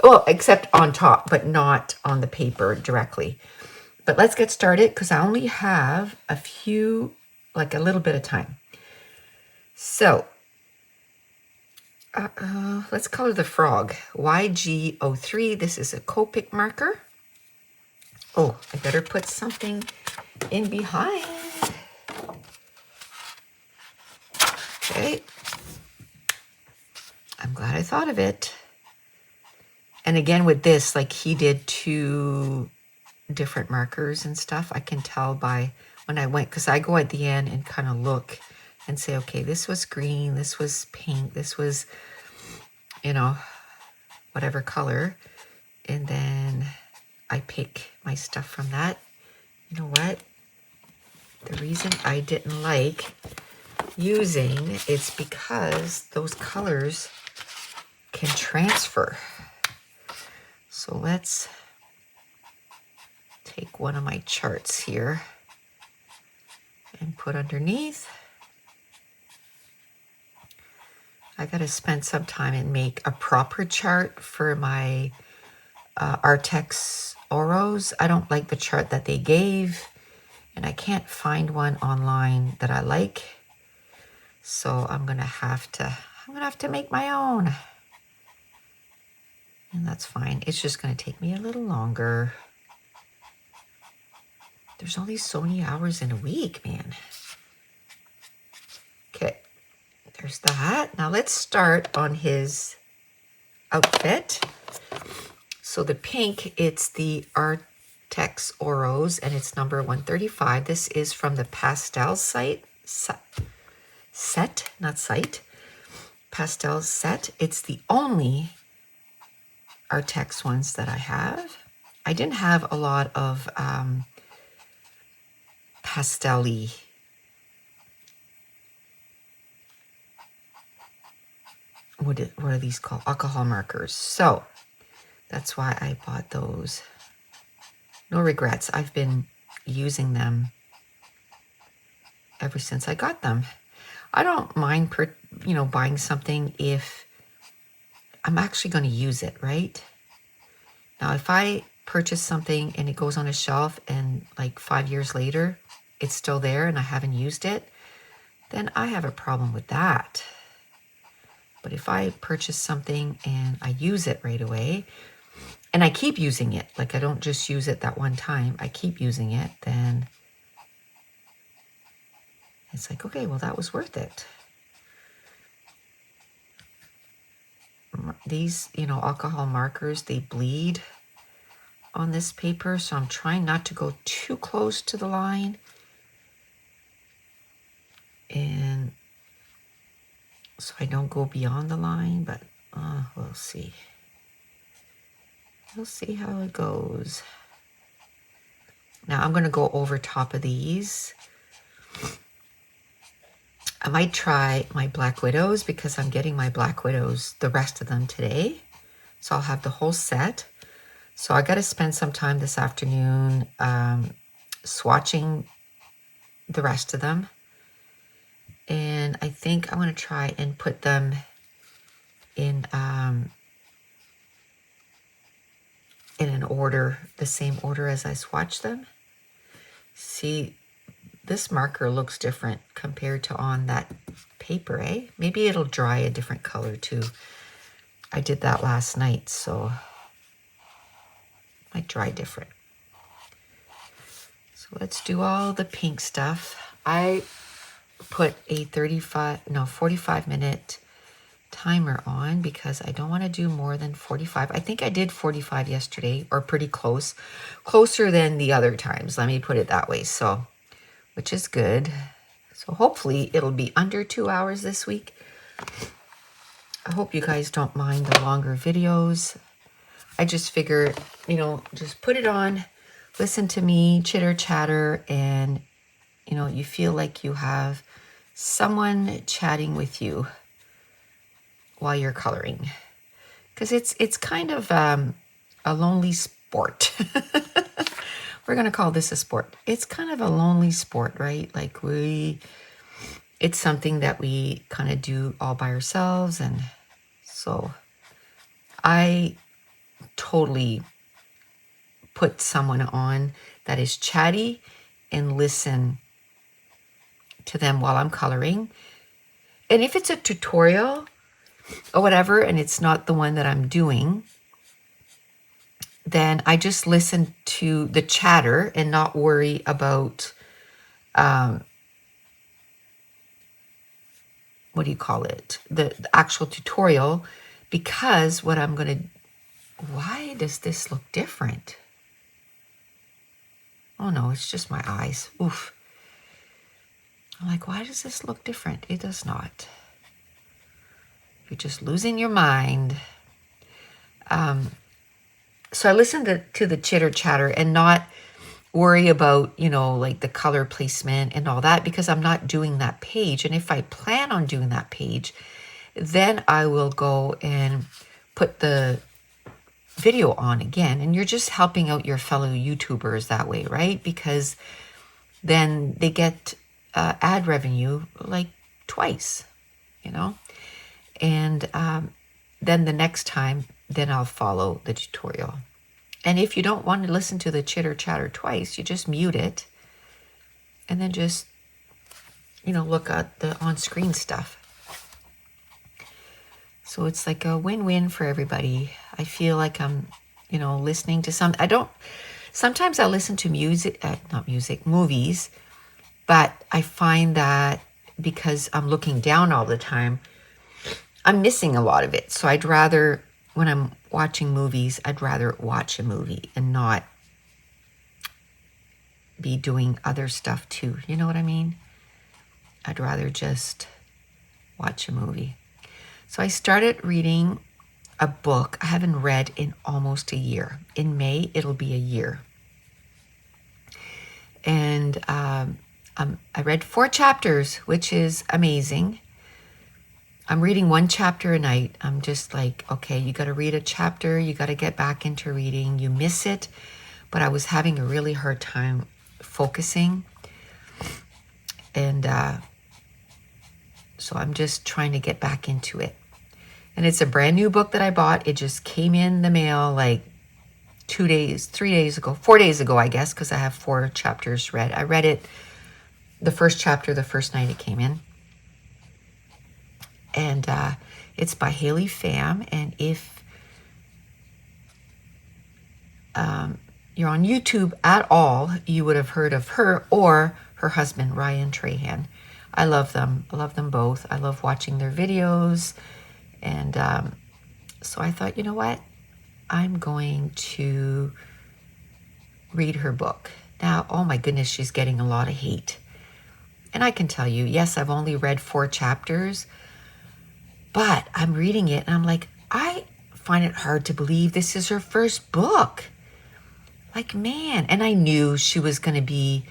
Well, except on top, but not on the paper directly. But let's get started, because I only have a few, like a little bit of time. So let's color the frog. YG03. This is a Copic marker. Oh, I better put something in behind. Okay. I'm glad I thought of it. And again, with this, like, he did 2 different markers and stuff. I can tell by when I went, because I go at the end and kind of look and say, okay, this was green, this was pink, this was, you know, whatever color. And then I pick my stuff from that. You know what? The reason I didn't like using it's because those colors can transfer. So let's take one of my charts here and put underneath. I gotta spend some time and make a proper chart for my Artex Oros. I don't like the chart that they gave, and I can't find one online that I like. So I'm gonna have to make my own. And that's fine. It's just gonna take me a little longer. There's only so many hours in a week, man. Okay, there's that. Now let's start on his outfit. So the pink, it's the Artex Oros, and it's number 135. This is from the Pastel set, not site. Pastel set. It's the only Artex ones that I have. I didn't have a lot of pastel-y. What are these called? Alcohol markers. So that's why I bought those. No regrets. I've been using them ever since I got them. I don't mind, buying something if I'm actually going to use it, right? Now, if I purchase something and it goes on a shelf and like 5 years later, it's still there and I haven't used it, then I have a problem with that. But if I purchase something and I use it right away, and I keep using it, like I don't just use it that one time, I keep using it, then it's like, okay, well, that was worth it. These, alcohol markers, they bleed on this paper, so I'm trying not to go too close to the line. And so I don't go beyond the line, but we'll see. We'll see how it goes. Now I'm going to go over top of these. I might try my Black Widows because I'm getting my Black Widows, the rest of them today. So I'll have the whole set. So I got to spend some time this afternoon swatching the rest of them. And I think I'm going to try and put them in an order, the same order as I swatch them. See, this marker looks different compared to on that paper, eh? Maybe it'll dry a different color too. I did that last night, so it might dry different. So let's do all the pink stuff. I put a 45-minute timer on because I don't want to do more than 45. I think I did 45 yesterday, or pretty close, closer than the other times. Let me put it that way. So, which is good. So hopefully it'll be under 2 hours this week. I hope you guys don't mind the longer videos. I just figure, just put it on, listen to me, chitter chatter, and, you feel like you have someone chatting with you while you're coloring. Because it's kind of a lonely sport. We're going to call this a sport. It's kind of a lonely sport, right? Like it's something that we kind of do all by ourselves. And so I totally put someone on that is chatty and listen to them while I'm coloring. And if it's a tutorial or whatever, and it's not the one that I'm doing, then I just listen to the chatter and not worry about, what do you call it? The actual tutorial, because what I'm going to, why does this look different? Oh no, it's just my eyes. Oof. I'm like, why does this look different? It does not. You're just losing your mind. So I listen to the chitter chatter and not worry about, like the color placement and all that, because I'm not doing that page. And if I plan on doing that page, then I will go and put the video on again. And you're just helping out your fellow YouTubers that way, right? Because then they get ad revenue like twice, and then the next time, then I'll follow the tutorial. And if you don't want to listen to the chitter chatter twice, you just mute it and then just, look at the on-screen stuff. So it's like a win-win for everybody. I feel like I'm, listening to sometimes I listen to movies, but I find that because I'm looking down all the time, I'm missing a lot of it. So I'd rather, when I'm watching movies, I'd rather watch a movie and not be doing other stuff too. You know what I mean? I'd rather just watch a movie. So I started reading a book I haven't read in almost a year. In May, it'll be a year. And I read 4 chapters, which is amazing. I'm reading 1 chapter a night. I'm just like, okay, you got to read a chapter. You got to get back into reading. You miss it. But I was having a really hard time focusing. And so I'm just trying to get back into it. And it's a brand new book that I bought. It just came in the mail like 3 days ago, 4 days ago, I guess, because I have 4 chapters read. I read it the first chapter the first night it came in. And it's by Haley Pham. And if you're on YouTube at all, you would have heard of her or her husband, Ryan Trahan. I love them. I love them both. I love watching their videos. And so I thought, you know what? I'm going to read her book. Now, oh my goodness, she's getting a lot of hate. And I can tell you, yes, I've only read 4 chapters, but I'm reading it and I'm like, I find it hard to believe this is her first book. Like, man. And I knew she was going to be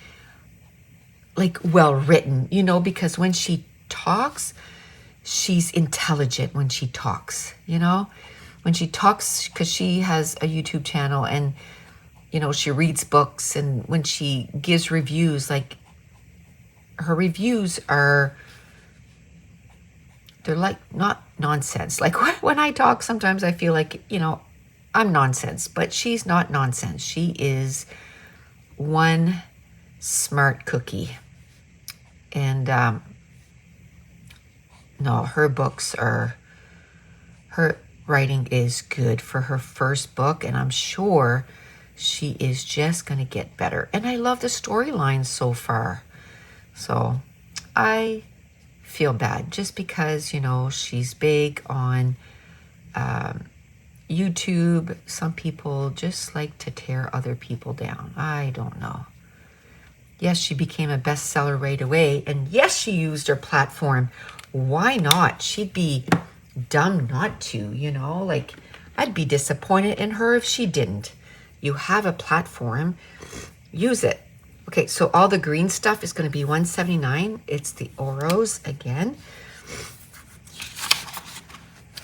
like well written, you know, because when she talks, she's intelligent when she talks, you know, when she talks, because she has a YouTube channel and, you know, she reads books, and when she gives reviews, like her reviews are, they're like not nonsense. Like when I talk, sometimes I feel like, you know, I'm nonsense, but she's not nonsense. She is one smart cookie. And no, her books are, her writing is good for her first book, and I'm sure she is just going to get better. And I love the storyline so far. So I feel bad just because, you know, she's big on YouTube. Some people just like to tear other people down. I don't know. Yes, she became a bestseller right away. And yes, she used her platform. Why not? She'd be dumb not to, you know? Like, I'd be disappointed in her if she didn't. You have a platform, use it. Okay, so all the green stuff is going to be $179. It's the Oros again.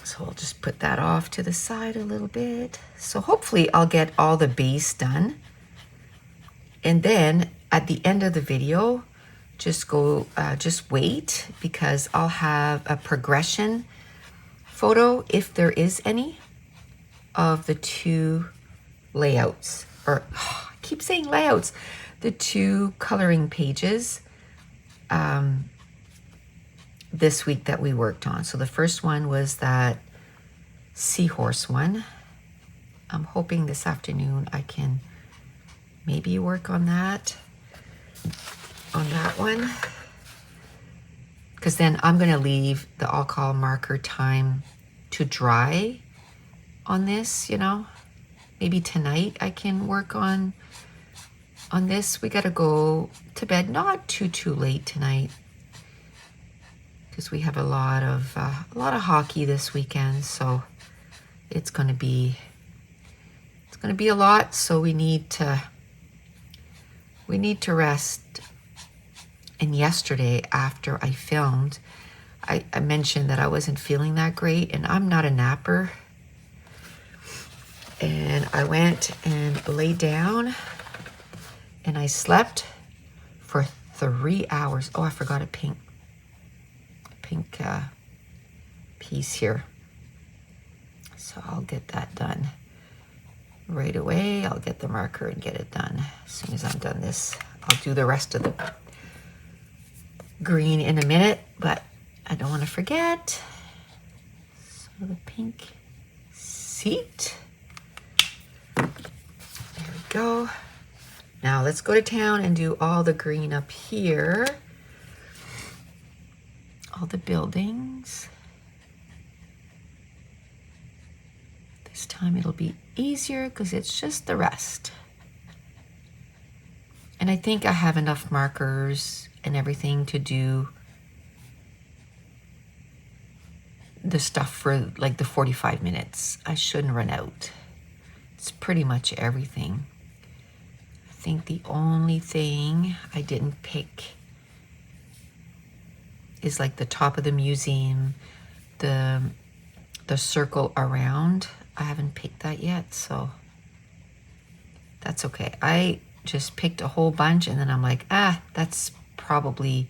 So I'll just put that off to the side a little bit. So hopefully I'll get all the base done. And then at the end of the video, just wait, because I'll have a progression photo, if there is any, of the 2 layouts. Or I keep saying layouts. The 2 coloring pages this week that we worked on. So the first one was that seahorse one. I'm hoping this afternoon I can maybe work on that one, because then I'm going to leave the alcohol marker time to dry on this, you know. Maybe tonight I can work on this. We got to go to bed not too late tonight, because we have a lot of hockey this weekend, so it's going to be a lot. So we need to rest. And yesterday, after I filmed, I mentioned that I wasn't feeling that great, and I'm not a napper. And I went and laid down, and I slept for 3 hours. Oh, I forgot a pink piece here. So I'll get that done right away. I'll get the marker and get it done. As soon as I'm done this, I'll do the rest of the green in a minute, but I don't want to forget. So the pink seat. There we go. Now let's go to town and do all the green up here. All the buildings. This time it'll be easier because it's just the rest. And I think I have enough markers and everything to do the stuff for like the 45 minutes. I shouldn't run out. It's pretty much everything. I think the only thing I didn't pick is like the top of the museum, the circle around. I haven't picked that yet, so that's okay. I just picked a whole bunch, and then I'm like, that's probably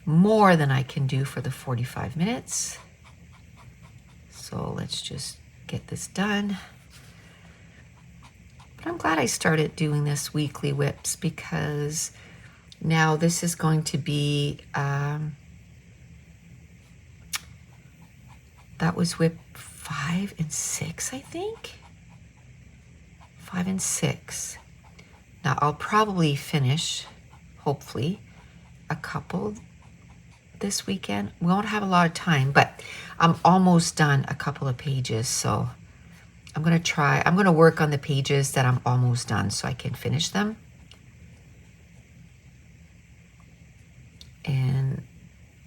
more than I can do for the 45 minutes. So let's just get this done. But I'm glad I started doing this weekly WIPs, because Now this is going to be, that was WIP 5 and 6, I think. 5 and 6. Now I'll probably finish, hopefully, a couple this weekend. We won't have a lot of time, but I'm almost done a couple of pages, so I'm gonna work on the pages that I'm almost done so I can finish them. And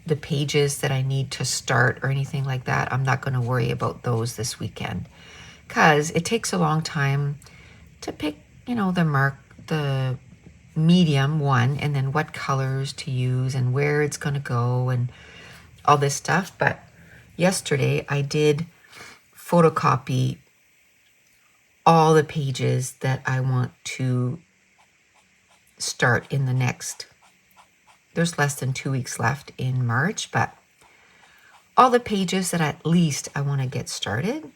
the pages that I need to start or anything like that, I'm not gonna worry about those this weekend, because it takes a long time to pick, the medium one, and then what colors to use and where it's gonna go and all this stuff. But yesterday I did photocopy all the pages that I want to start in the next, there's less than 2 weeks left in March, but all the pages that at least I want to get started.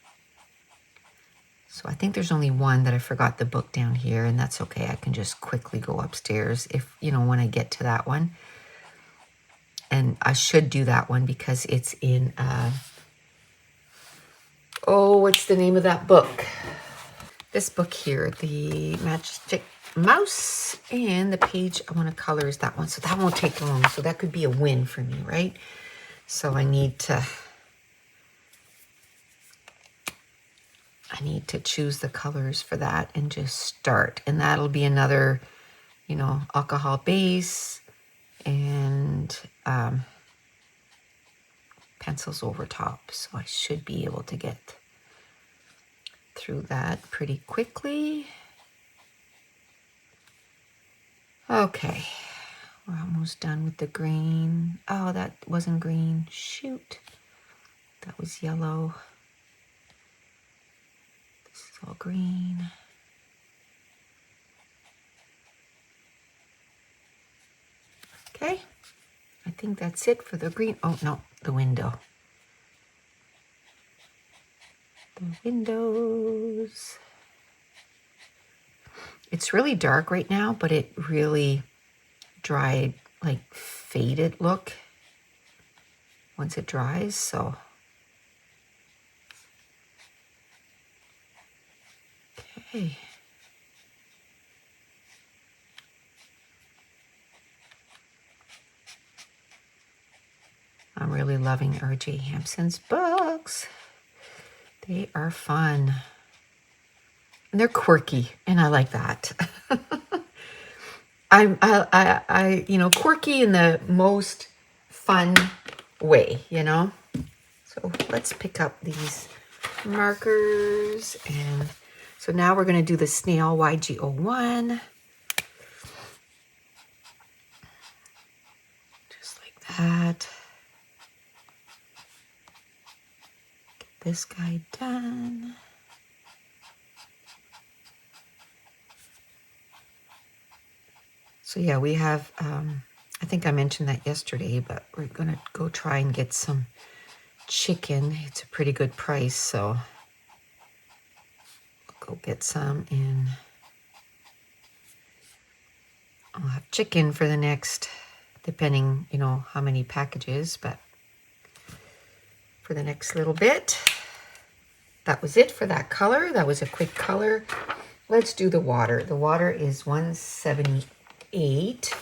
So I think there's only one that I forgot the book down here, and that's okay. I can just quickly go upstairs if, when I get to that one. And I should do that one because it's in, what's the name of that book? This book here, The Magic Mouse, and the page I want to color is that one. So that won't take long. So that could be a win for me, right? So I need to choose the colors for that and just start. And that'll be another, alcohol base and pencils over top. So I should be able to get through that pretty quickly. Okay, we're almost done with the green. Oh, that wasn't green. Shoot. That was yellow. This is all green. Okay, I think that's it for the green. Oh, no, the window. The windows. It's really dark right now, but it really dried, like faded look once it dries, so. Okay. I'm really loving R.J. Hampson's books. They are fun. And they're quirky, and I like that. Quirky in the most fun way, So let's pick up these markers. And so now we're going to do the snail YG01. Just like that. Get this guy done. So yeah, we have, I think I mentioned that yesterday, but we're going to go try and get some chicken. It's a pretty good price, so we'll go get some, and I'll have chicken for the next, depending, how many packages, but for the next little bit. That was it for that color. That was a quick color. Let's do the water. The water is 178.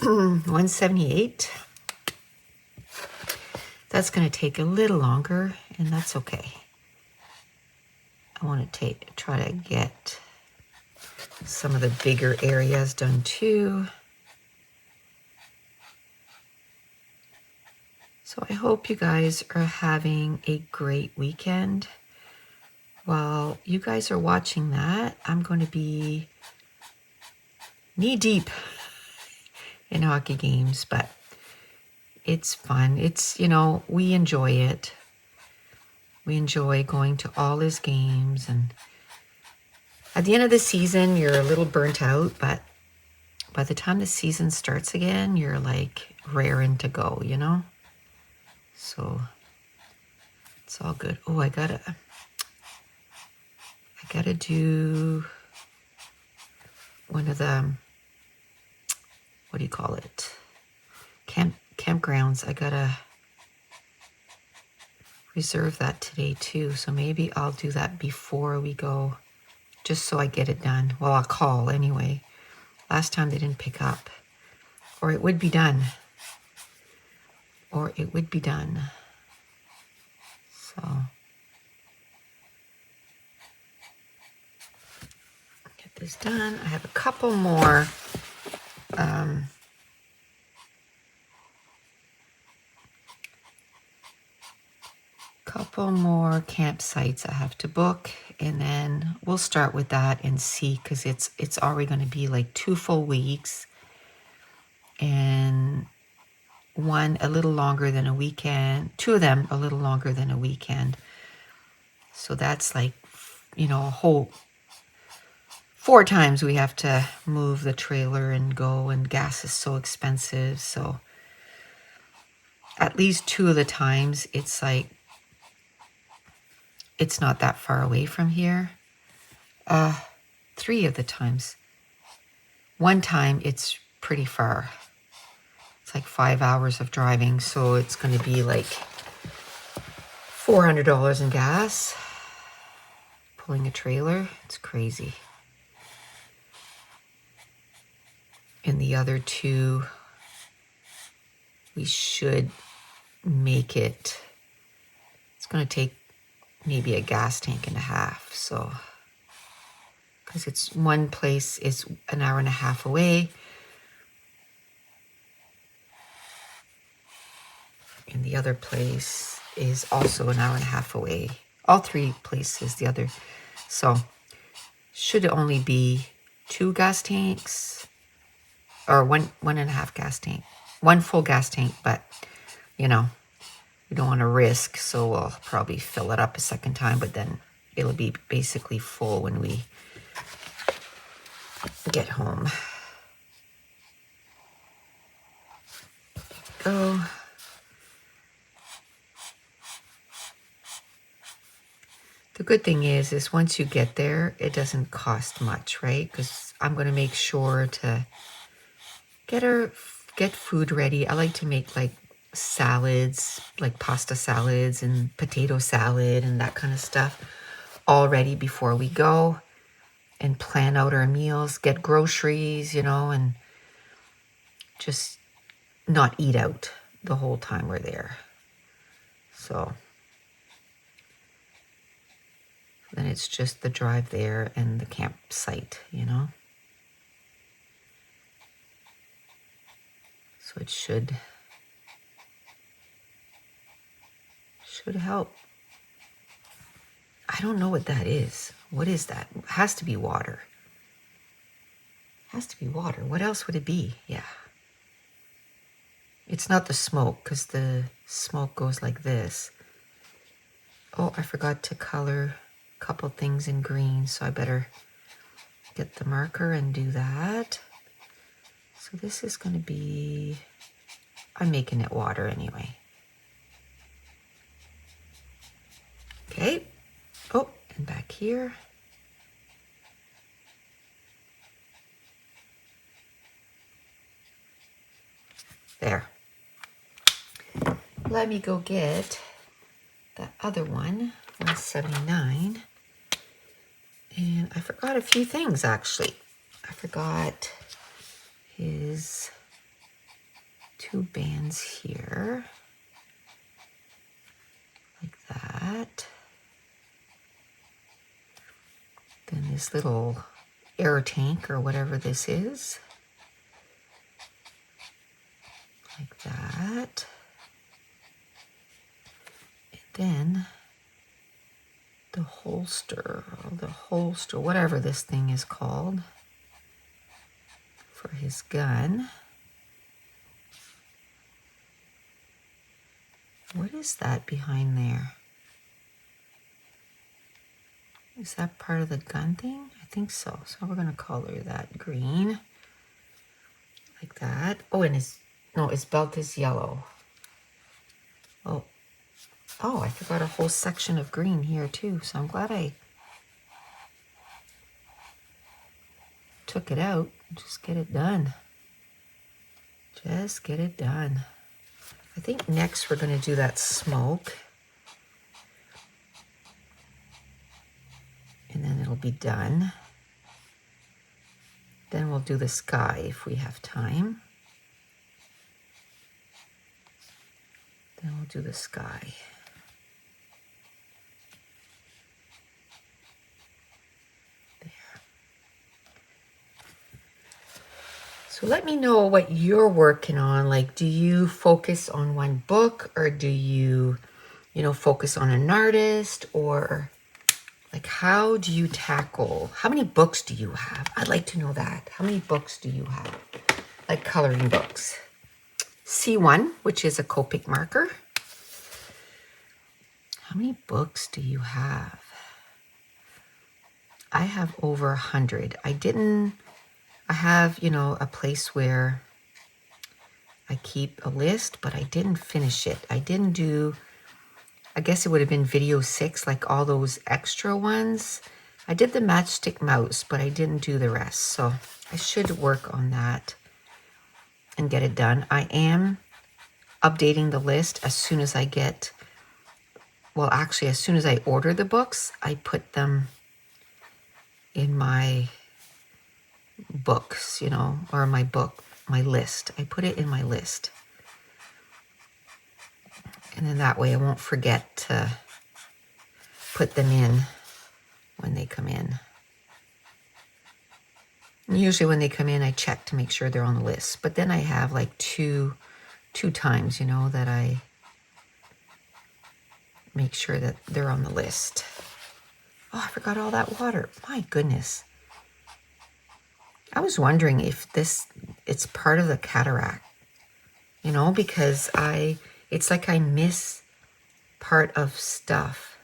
178. That's going to take a little longer, and that's okay. I want to try to get some of the bigger areas done too. So I hope you guys are having a great weekend. While you guys are watching that, I'm going to be knee deep in hockey games, but it's fun. It's, we enjoy it. We enjoy going to all his games, and at the end of the season, you're a little burnt out, but by the time the season starts again, you're like raring to go, So it's all good. Oh, I gotta do one of the what do you call it? Campgrounds. I gotta reserve that today too. So maybe I'll do that before we go, just so I get it done. Well, I'll call anyway. Last time they didn't pick up. Or it would be done. Or it would be done. So get this done. I have a couple more campsites I have to book, and then we'll start with that and see, because it's already going to be like 2 full weeks, and one a little longer than a weekend, 2 of them a little longer than a weekend. So that's like, you know, a whole 4 times we have to move the trailer and go, and gas is so expensive. So at least 2 of the times it's like, it's not that far away from here. 3 of the times. One time it's pretty far. It's like 5 hours of driving, so it's going to be like $400 in gas. Pulling a trailer, it's crazy. And the other 2, we should make it. It's going to take maybe a gas tank and a half. So, because it's one place is an hour and a half away, and the other place is also an hour and a half away. All 3 places, the other. So, should only be 2 gas tanks, or one and a half gas tank, 1 full gas tank, but you know, we don't want to risk, so we'll probably fill it up a second time, but then it'll be basically full when we get home. Go. The good thing is once you get there, it doesn't cost much, right? Because I'm going to make sure to get food ready. I like to make like salads, like pasta salads and potato salad and that kind of stuff all ready before we go, and plan out our meals, get groceries, you know, and just not eat out the whole time we're there. So then it's just the drive there and the campsite, you know. So it should help. I don't know what that is. What is that? It has to be water. It has to be water. What else would it be? Yeah. It's not the smoke, because the smoke goes like this. Oh, I forgot to color a couple things in green, so I better get the marker and do that. So this is going to be, I'm making it water anyway. Okay. Oh, and back here. There. Let me go get the other one, 179. And I forgot a few things, actually. I forgot his 2 bands here. Like that. Then this little air tank, or whatever this is. Like that. And then the holster, whatever this thing is called, for his gun. What is that behind there? Is that part of the gun thing? I think so. So we're going to color that green. Like that. Oh, and his belt is yellow. Oh, I forgot a whole section of green here too. So I'm glad I took it out. Just get it done. Just get it done. I think next we're going to do that smoke. And then it'll be done. Then we'll do the sky if we have time. Then we'll do the sky. So let me know what you're working on. Like, do you focus on one book, or do you, focus on an artist, or like, how do you tackle, how many books do you have? I'd like to know that. How many books do you have? Like coloring books. C1, which is a Copic marker. How many books do you have? I have over 100. I have, a place where I keep a list, but I didn't finish it. I guess it would have been video 6, like all those extra ones. I did the matchstick mouse, but I didn't do the rest. So I should work on that and get it done. I am updating the list as soon as I get, well, actually, as soon as I order the books, I put them in my books, or my list. I put it in my list. And then that way I won't forget to put them in when they come in. And usually when they come in, I check to make sure they're on the list. But then I have like two times, that I make sure that they're on the list. Oh, I forgot all that water. My goodness. I was wondering if it's part of the cataract, because it's like I miss part of stuff.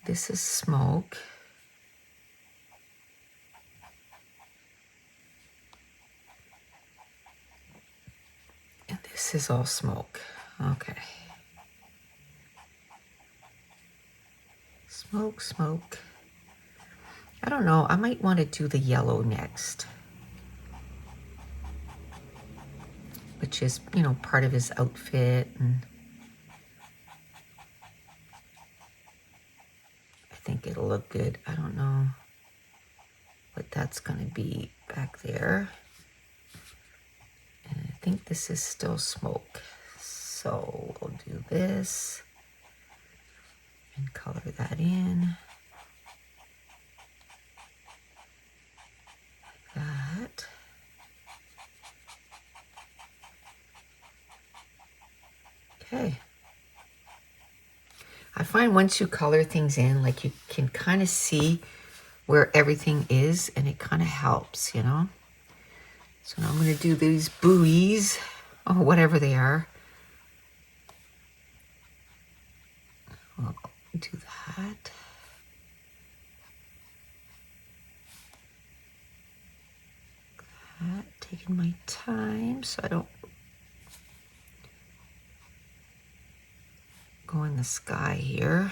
This is smoke. And this is all smoke. Okay. Smoke, smoke. I don't know. I might want to do the yellow next. Which is, part of his outfit. And I think it'll look good. I don't know what that's going to be back there. And I think this is still smoke. So we'll do this and color that in. Like that. Okay. I find once you color things in, like you can kind of see where everything is, and it kind of helps, So now I'm going to do these buoys, or whatever they are. We'll do that. Taking my time so I don't go in the sky here.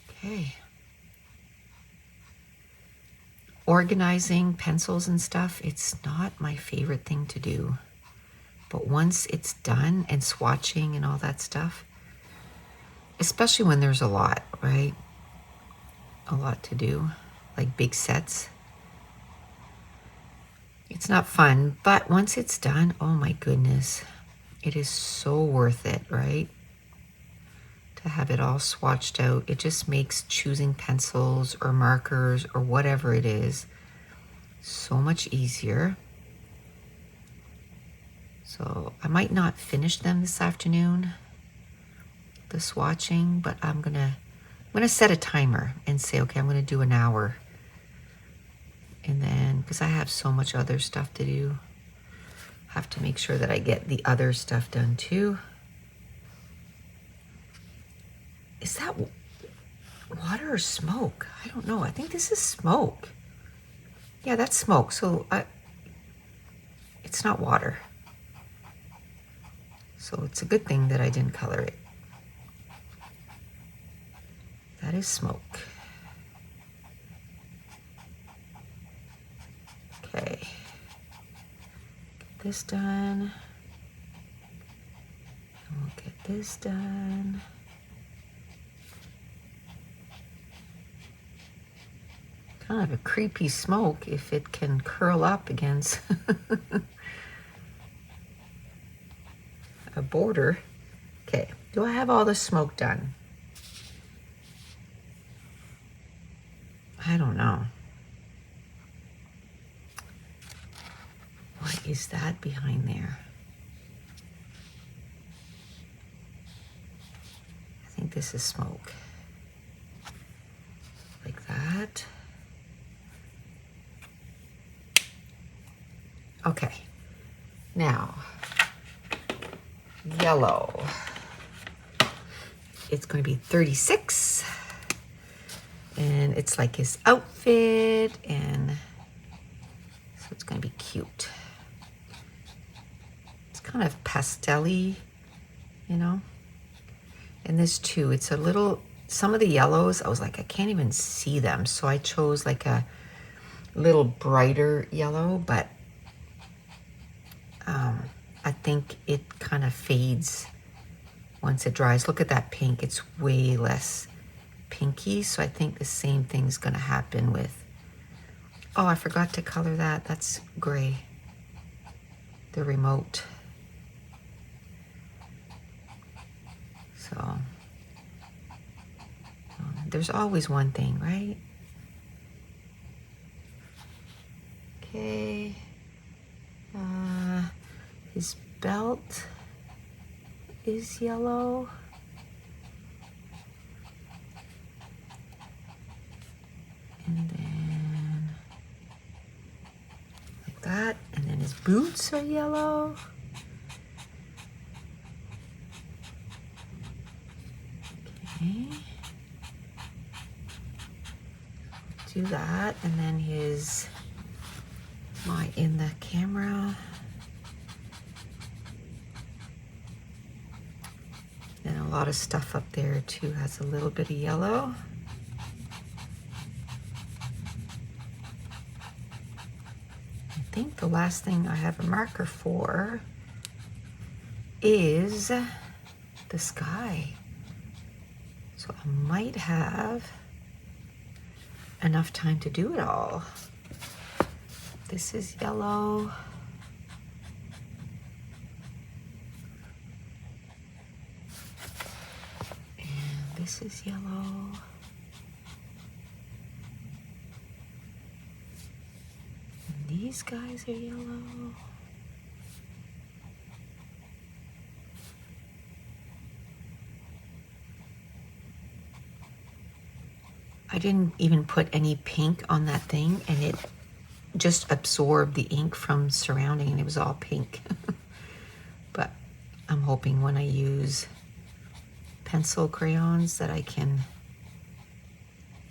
Okay. Organizing pencils and stuff, it's not my favorite thing to do. But once it's done, and swatching and all that stuff, especially when there's a lot, right? A lot to do, like big sets. It's not fun, but once it's done, oh my goodness, it is so worth it, right? To have it all swatched out. It just makes choosing pencils or markers or whatever it is so much easier. So I might not finish them this afternoon, the swatching, but I'm gonna set a timer and say, okay, I'm gonna do an hour. And then, because I have so much other stuff to do, have to make sure that I get the other stuff done too. Is that water or smoke? I don't know. I think this is smoke. Yeah, that's smoke. So it's not water. So it's a good thing that I didn't color it. That is smoke. this done. And we'll get this done. Kind of a creepy smoke if it can curl up against a border. Okay, do I have all the smoke done? I don't know. What is that behind there? I think this is smoke. Like that. Okay, now, yellow. It's going to be 36. And it's like his outfit, and so it's going to be cute. It's kind of pastel-y, you know. And this too, it's a little, some of the yellows, I was like, I can't even see them. So I chose like a little brighter yellow, but I think it kind of fades once it dries. Look at that pink, it's way less pinky. So I think the same thing's gonna happen with, oh, I forgot to color that. That's gray, the remote. So there's always one thing, right? Okay. His belt is yellow. And then like that. And then his boots are yellow. Okay. Do that. And then his, my in the camera. And a lot of stuff up there too has a little bit of yellow. I think the last thing I have a marker for is the sky. So I might have enough time to do it all. This is yellow. And this is yellow. And these guys are yellow. I didn't even put any pink on that thing, and it just absorbed the ink from surrounding, and it was all pink. But I'm hoping when I use pencil crayons that I can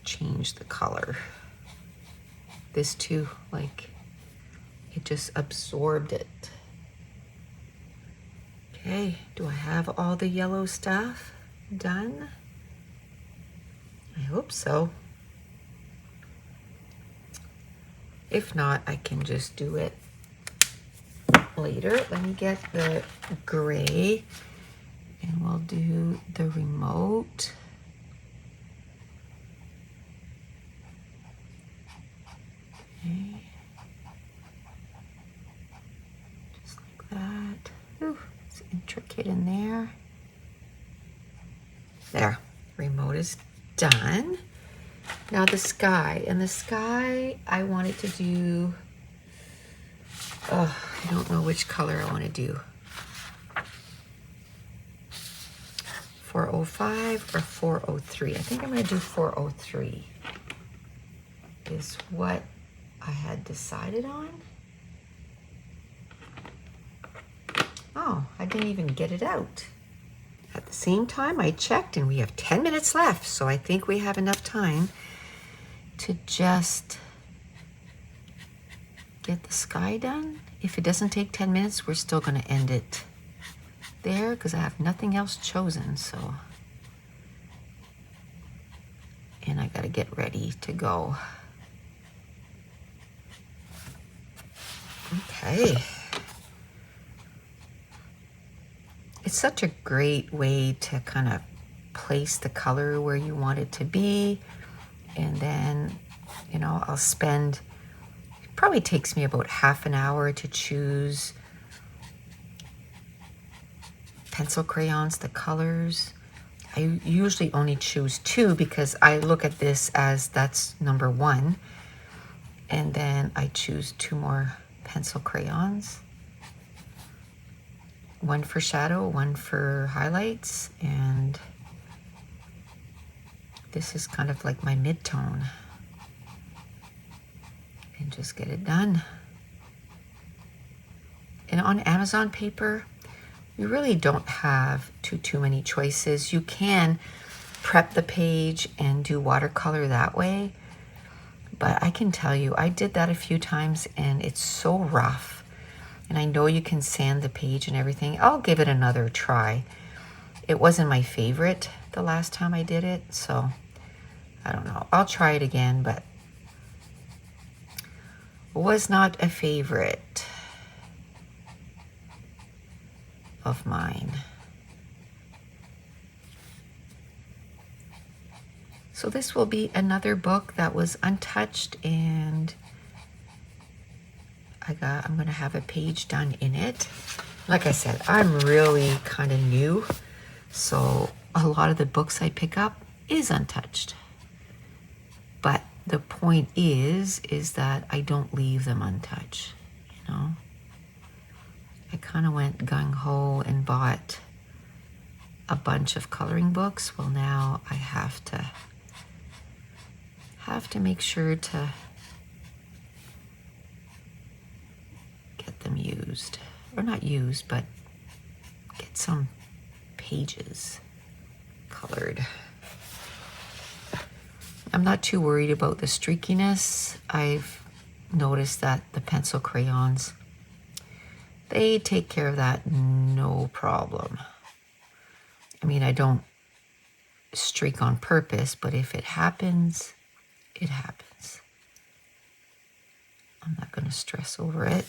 change the color. This too, like, it just absorbed it. Okay, do I have all the yellow stuff done? I hope so. If not, I can just do it later. Let me get the gray and we'll do the remote. Okay. Just like that. Ooh, it's intricate in there. There, remote is done. Now the sky, and the sky I wanted to do, I don't know which color I want to do. 405 or 403. I think I'm going to do 403 is what I had decided on. Oh, I didn't even get it out. At the same time, I checked and we have 10 minutes left, so I think we have enough time to just get the sky done. If it doesn't take 10 minutes, we're still going to end it there because I have nothing else chosen, so. And I got to get ready to go. Okay. such a great way to kind of place the color where you want it to be. And then, you know, I'll spend, it probably takes me about half an hour to choose pencil crayons, the colors. I usually only choose 2 because I look at this as that's number 1. And then I choose 2 more pencil crayons. 1 for shadow, 1 for highlights, and this is kind of like my mid-tone. And just get it done. And on Amazon paper, you really don't have too many choices. You can prep the page and do watercolor that way. But I can tell you, I did that a few times and it's so rough. And I know you can sand the page and everything. I'll give it another try. It wasn't my favorite the last time I did it, so I don't know. I'll try it again, but was not a favorite of mine. So this will be another book that was untouched, and I'm gonna have a page done in it. Like I said, I'm really kind of new, so a lot of the books I pick up is untouched. But the point is that I don't leave them untouched, you know? I kind of went gung-ho and bought a bunch of coloring books. Well, now I have to make sure to get them used. Or not used, but get some pages colored. I'm not too worried about the streakiness. I've noticed that the pencil crayons, they take care of that no problem. I mean, I don't streak on purpose, but if it happens, it happens. I'm not going to stress over it.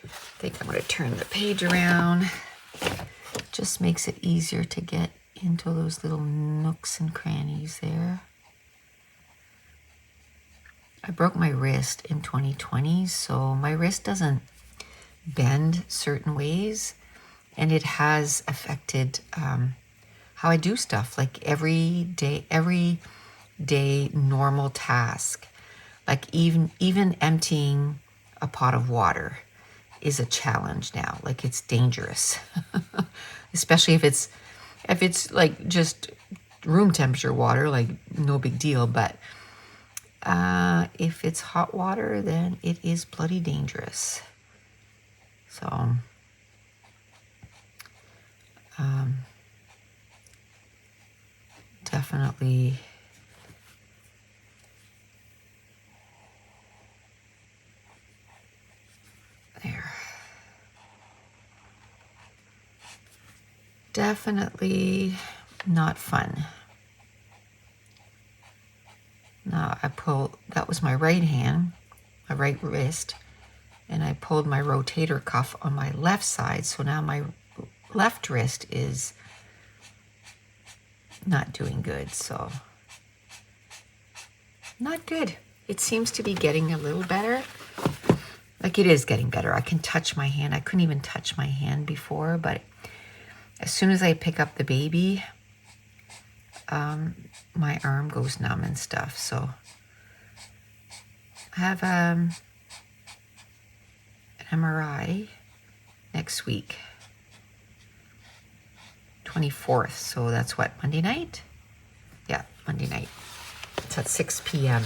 I think I'm going to turn the page around. Just makes it easier to get into those little nooks and crannies there. I broke my wrist in 2020, so my wrist doesn't bend certain ways, and it has affected how I do stuff, like every day normal task. Like even emptying a pot of water is a challenge now. Like, it's dangerous, especially if it's like just room temperature water, like no big deal. But if it's hot water, then it is bloody dangerous. So definitely there. Definitely not fun. Now that was my right hand, my right wrist, and I pulled my rotator cuff on my left side. So now my left wrist is not doing good, so not good. It seems to be getting a little better. Like, it is getting better. I can touch my hand. I couldn't even touch my hand before, but as soon as I pick up the baby, my arm goes numb and stuff. So I have an MRI next week, 24th. So that's what, Monday night? Yeah, Monday night. It's at 6 p.m.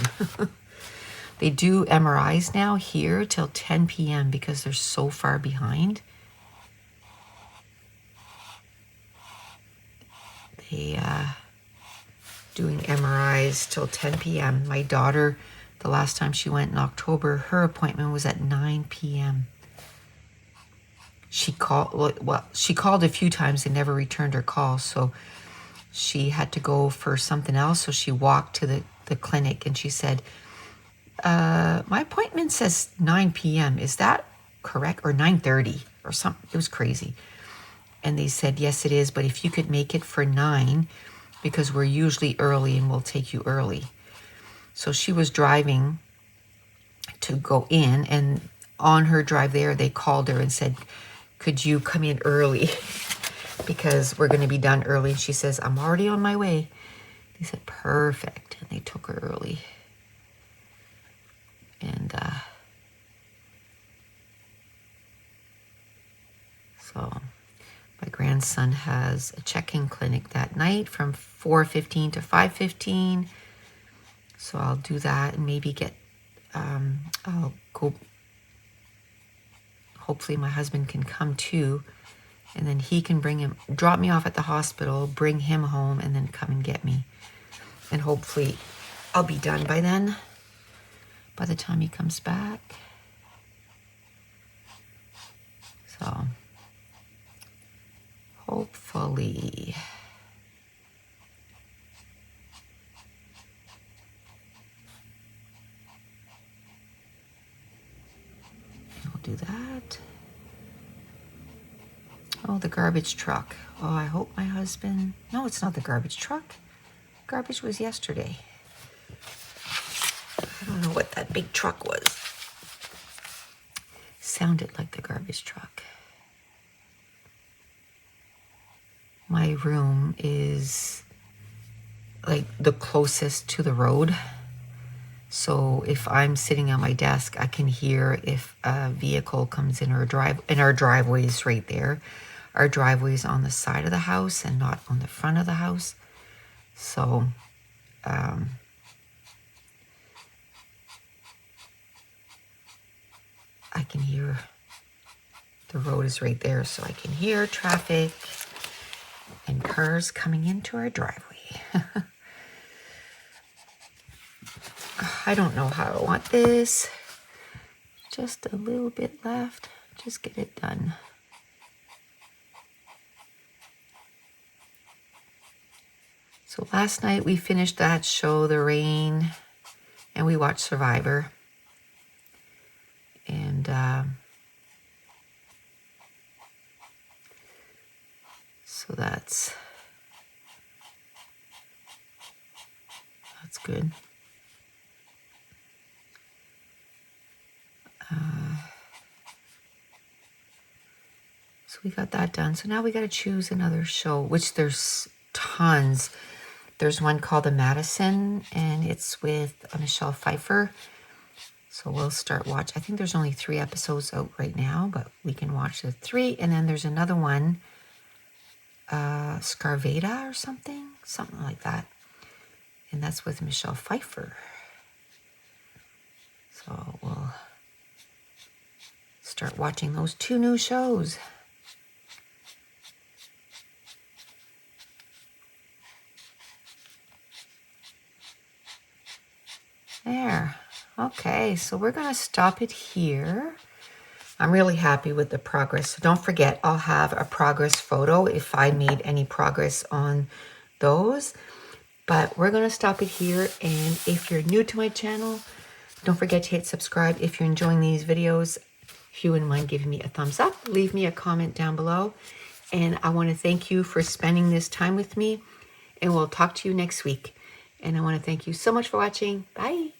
They do MRIs now here till 10 p.m. because they're so far behind. They doing MRIs till 10 p.m. My daughter, the last time she went in October, her appointment was at 9 p.m. She called a few times and never returned her call, so she had to go for something else. So she walked to the clinic and she said, my appointment says 9 p.m. Is that correct? Or 9:30 or something. It was crazy. And they said, yes, it is, but if you could make it for 9, because we're usually early and we'll take you early. So she was driving to go in, and on her drive there, they called her and said, could you come in early? Because we're going to be done early. And she says, I'm already on my way. They said, perfect. And they took her early. And so my grandson has a check-in clinic that night from 4:15 to 5:15. So I'll do that and maybe get, I'll go, hopefully my husband can come too. And then he can drop me off at the hospital, bring him home, and then come and get me. And hopefully I'll be done by then, by the time he comes back. So hopefully. I'll do that. Oh, the garbage truck. Oh, I hope my husband... No, it's not the garbage truck. Garbage was yesterday. I don't know what that big truck was. Sounded like the garbage truck. My room is like the closest to the road. So if I'm sitting on my desk, I can hear if a vehicle comes in our driveway is right there. Our driveway is on the side of the house and not on the front of the house. So I can hear, the road is right there, so I can hear traffic and cars coming into our driveway. I don't know how I want this. Just a little bit left. Just get it done. So last night we finished that show, The Rain, and we watched Survivor. And so that's good. So we got that done. So now we got to choose another show, which there's tons. There's one called The Madison, and it's with Michelle Pfeiffer. So we'll start watch. I think there's only 3 episodes out right now, but we can watch the 3. And then there's another one, Scarvada or something like that. And that's with Michelle Pfeiffer. So we'll start watching those 2 new shows. There. Okay, so we're going to stop it here. I'm really happy with the progress. So don't forget, I'll have a progress photo if I made any progress on those. But we're going to stop it here. And if you're new to my channel, don't forget to hit subscribe. If you're enjoying these videos, if you wouldn't mind giving me a thumbs up, leave me a comment down below. And I want to thank you for spending this time with me. And we'll talk to you next week. And I want to thank you so much for watching. Bye.